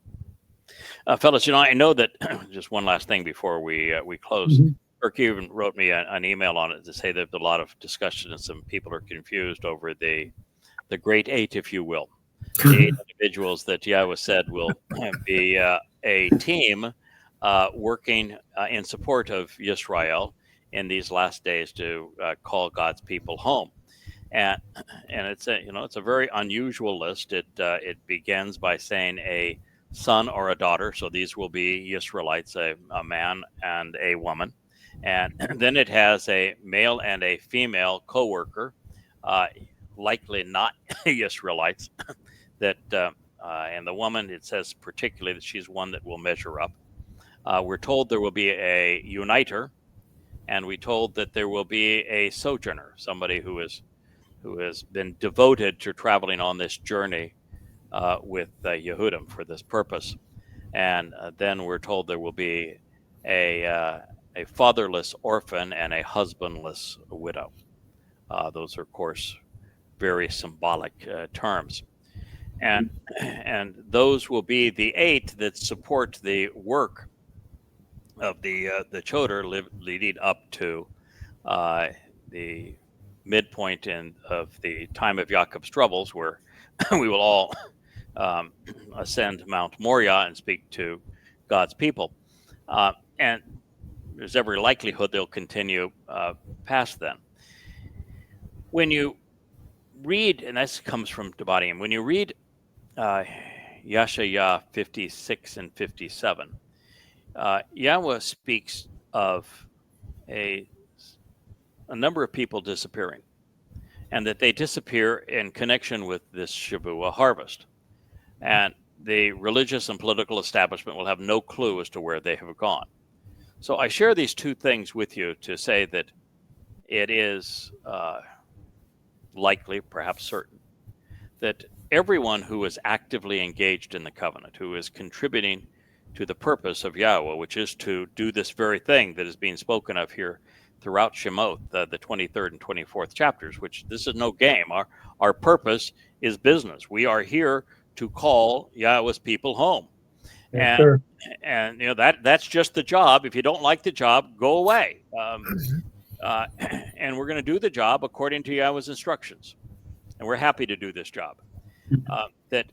S1: Fellas, I know that just one last thing before we close.
S3: Mm-hmm.
S1: Kirk even wrote me an email on it to say there's a lot of discussion and some people are confused over the Great Eight, if you will. The 8 individuals that Yahweh said will be a team working in support of Yisrael in these last days to call God's people home. And it's a very unusual list. It begins by saying a son or a daughter. So these will be Israelites, a man and a woman. And then it has a male and a female co-worker, likely not Israelites. That and the woman, it says particularly that she's one that will measure up. We're told there will be a uniter, and we're told that there will be a sojourner, somebody who has been devoted to traveling on this journey with Yehudim for this purpose. And then we're told there will be a fatherless orphan and a husbandless widow. Those are, of course, very symbolic terms. And those will be the 8 that support the work of the Towrah leading up to the midpoint of the time of Jacob's troubles, where we will all ascend Mount Moriah and speak to God's people. And there's every likelihood they'll continue past then. When you read, and this comes from Devarim, when you read Yeshayah 56 and 57, Yahweh speaks of a number of people disappearing, and that they disappear in connection with this Shavua harvest. And the religious and political establishment will have no clue as to where they have gone. So I share these two things with you to say that it is likely, perhaps certain, that everyone who is actively engaged in the covenant, who is contributing to the purpose of Yahweh, which is to do this very thing that is being spoken of here throughout Shemot, the 23rd and 24th chapters, which this is no game. Our purpose is business. We are here to call Yahweh's people home.
S3: Yes, sir.
S1: And you know that's just the job. If you don't like the job, go away. And we're going to do the job according to Yahweh's instructions, and we're happy to do this job. That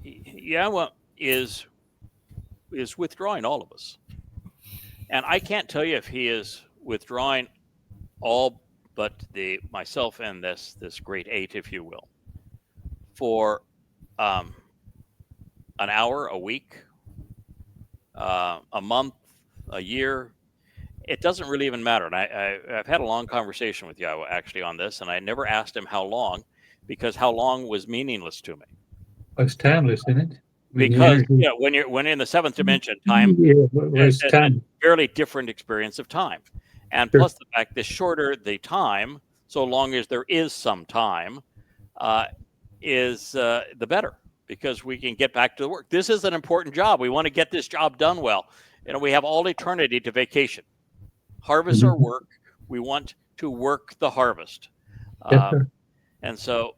S1: Yahweh is withdrawing all of us, and I can't tell you if He is withdrawing all but myself and this great 8, if you will, for an hour, a week, a month, a year. It doesn't really even matter. And I've had a long conversation with Yahweh actually on this, and I never asked him how long, because how long was meaningless to me.
S3: It's timeless, isn't it?
S1: Because when you're in the 7th dimension, time
S3: is
S1: a fairly different experience of time. And
S3: Sure.
S1: plus the fact, the shorter the time, so long as there is some time, is the better, because we can get back to the work. This is an important job. We want to get this job done well. You know, we have all eternity to vacation. Harvest our work. We want to work the harvest.
S3: Yes, sir.
S1: And so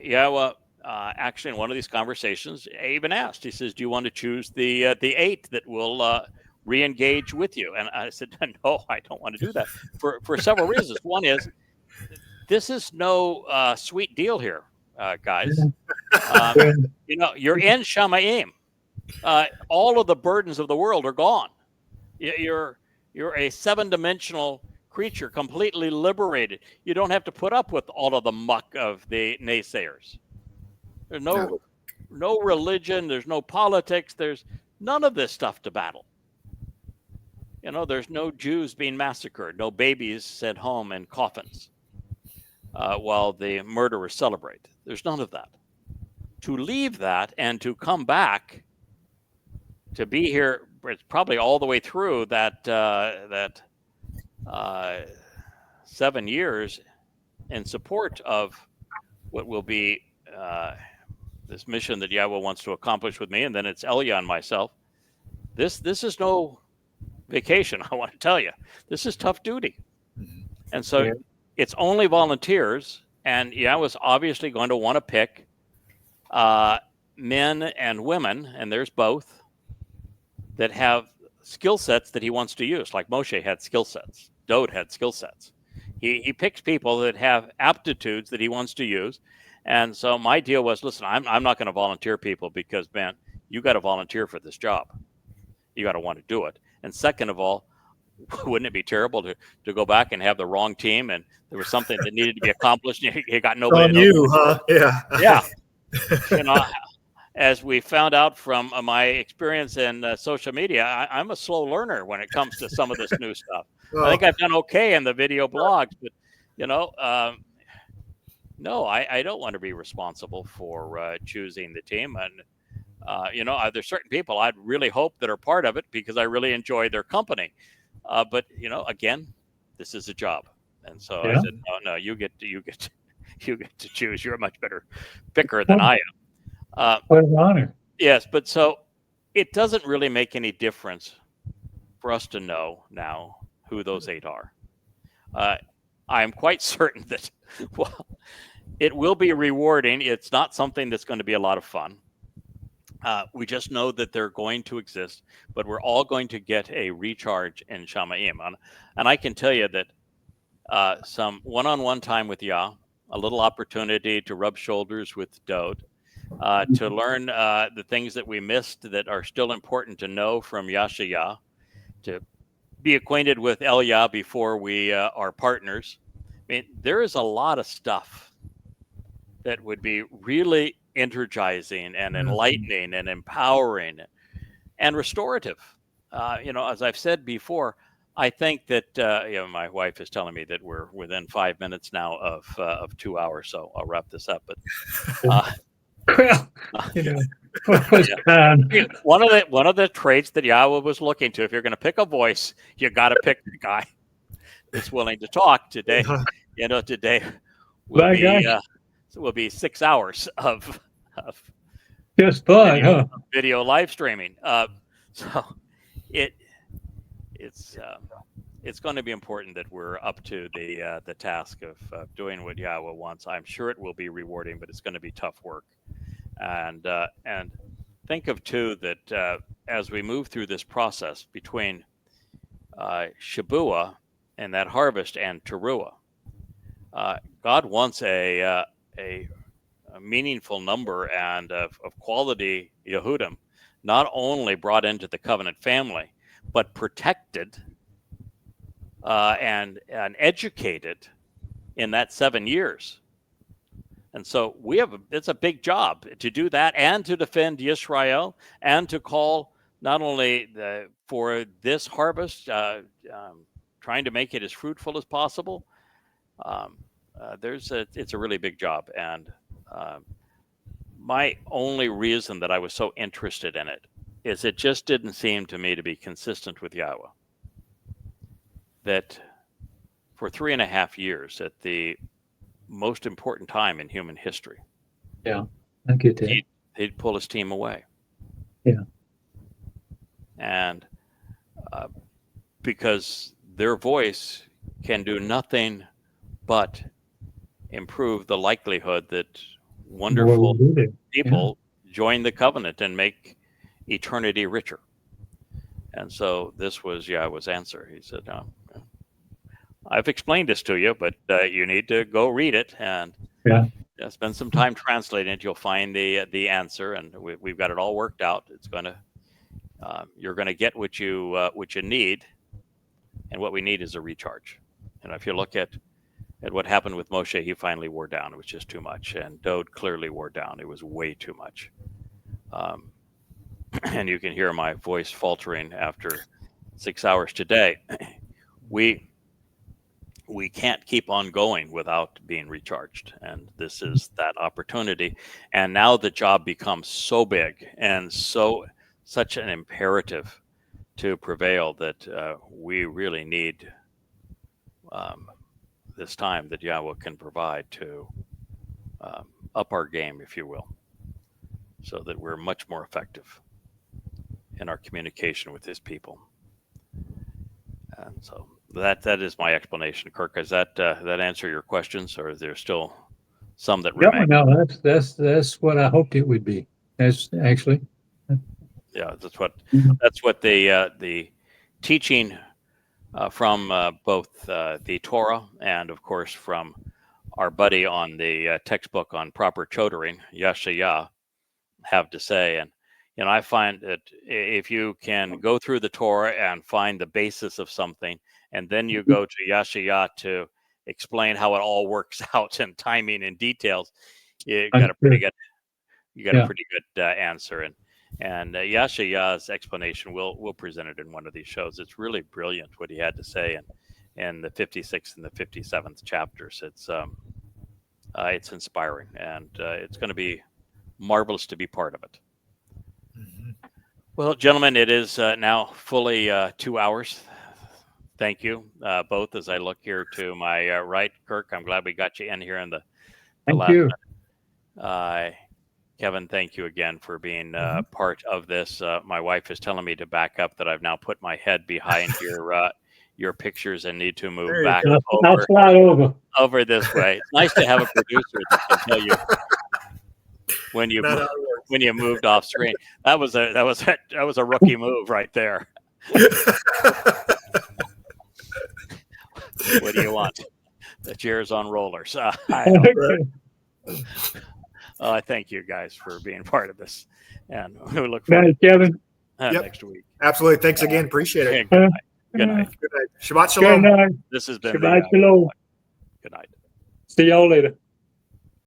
S1: Yahweh, actually in one of these conversations, even asked, he says, do you want to choose the 8 that will re-engage with you? And I said, no, I don't want to do that for several reasons. One is, this is no sweet deal here, guys. You know, you're in Shamayim. All of the burdens of the world are gone. You're a 7-dimensional creature, completely liberated. You don't have to put up with all of the muck of the naysayers. There's no religion. There's no politics. There's none of this stuff to battle. You know, there's no Jews being massacred, no babies sent home in coffins while the murderers celebrate. There's none of that. To leave that and to come back to be here, it's probably all the way through that 7 years in support of what will be this mission that Yahweh wants to accomplish with me, and then it's Elia and myself. This is no vacation, I want to tell you. This is tough duty. And so it's only volunteers, and Yahweh's obviously going to want to pick men and women, and there's both, that have skill sets that he wants to use, like Moshe had skill sets. Dode had skill sets. He picks people that have aptitudes that he wants to use. And so my deal was, listen, I'm not going to volunteer people, because, man, you got to volunteer for this job. You got to want to do it. And second of all, wouldn't it be terrible to go back and have the wrong team, and there was something that needed to be accomplished, and you got nobody.
S2: On you, huh? Yeah.
S1: Yeah. You know, as we found out from my experience in social media, I'm a slow learner when it comes to some of this new stuff.
S2: Well,
S1: I think I've done okay in the video blogs, but, you know, no, I don't want to be responsible for choosing the team. And, you know, there's certain people I'd really hope that are part of it, because I really enjoy their company. But, you know, again, this is a job. And so I said, no, you get to choose. You're a much better picker than I am.
S3: What an honor.
S1: Yes, but so it doesn't really make any difference for us to know now who those 8 are. I'm quite certain that, well, it will be rewarding. It's not something that's going to be a lot of fun. We just know that they're going to exist, but we're all going to get a recharge in Shamayim. And I can tell you that some one-on-one time with Yah, a little opportunity to rub shoulders with Dode, to learn the things that we missed that are still important to know from Yah, to be acquainted with Yah before we are partners. I mean, there is a lot of stuff that would be really energizing and enlightening and empowering and restorative. As I've said before, I think that my wife is telling me that we're within 5 minutes now of 2 hours, so I'll wrap this up. But
S3: Well, what was
S1: one of the traits that Yahowah was looking to, if you're going to pick a voice, you got to pick the guy that's willing to talk today. Today will be 6 hours of
S3: just fun, huh?
S1: video live streaming. So it's going to be important that we're up to the task of doing what Yahowah wants. I'm sure it will be rewarding, but it's going to be tough work. And think of too that as we move through this process between Shabuah and that harvest and Towrah, God wants a meaningful number and of quality Yehudim, not only brought into the covenant family, but protected and educated in that 7 years. And so it's a big job to do that and to defend Yisrael and to call not only for this harvest, trying to make it as fruitful as possible. It's a really big job. And my only reason that I was so interested in it is it just didn't seem to me to be consistent with Yahowah. That for 3.5 years, at the most important time in human history,
S3: I get that.
S1: He'd pull his team away.
S3: Yeah.
S1: And because their voice can do nothing but improve the likelihood that wonderful people join the covenant and make eternity richer. And so this was Yahowah's answer. He said, no, I've explained this to you, but you need to go read it and spend some time translating it. You'll find the answer, and we've got it all worked out. It's you're gonna get what you need, and what we need is a recharge. And if you look at what happened with Moshe, he finally wore down. It was just too much, and Dode clearly wore down. It was way too much. And you can hear my voice faltering after 6 hours today. We can't keep on going without being recharged. And this is that opportunity. And now the job becomes so big and such an imperative to prevail that we really need this time that Yahowah can provide to up our game, if you will, so that we're much more effective in our communication with his people. And so that is my explanation. Kirk, does that answer your questions, or is there still some that remain?
S3: No, that's what I hoped it would be. That's actually.
S1: Yeah, that's what the teaching from both the Torah and, of course, from our buddy on the textbook on proper chodoring, Yah, have to say. And I find that if you can go through the Torah and find the basis of something, and then you go to Yah to explain how it all works out and timing and details, you got a pretty good answer. And Yah's explanation, we'll present it in one of these shows. It's really brilliant what he had to say in the 56th and the 57th chapters. It's inspiring, and it's going to be marvelous to be part of it. Well, gentlemen, it is now fully 2 hours. Thank you both. As I look here to my right, Kirk, I'm glad we got you in here in the
S3: Thank you.
S1: Kevin, thank you again for being part of this. My wife is telling me to back up, that I've now put my head behind your pictures and need to move
S2: There you
S1: back
S3: I'll slide over.
S1: this way. It's nice to have a producer that can tell you when you
S2: Not how it works.
S1: when you moved off screen. That was a rookie move right there. What do you want? The chair's on rollers. I thank you guys for being part of this, and we look forward
S3: Night, Kevin.
S2: Yep.
S1: next week.
S2: Absolutely. Thanks again. Appreciate it.
S1: Good night. Good night.
S2: Good night. Shabbat
S3: Good
S2: shalom.
S3: night.
S1: This has been
S3: Shabbat shalom.
S1: Good night.
S3: See y'all later.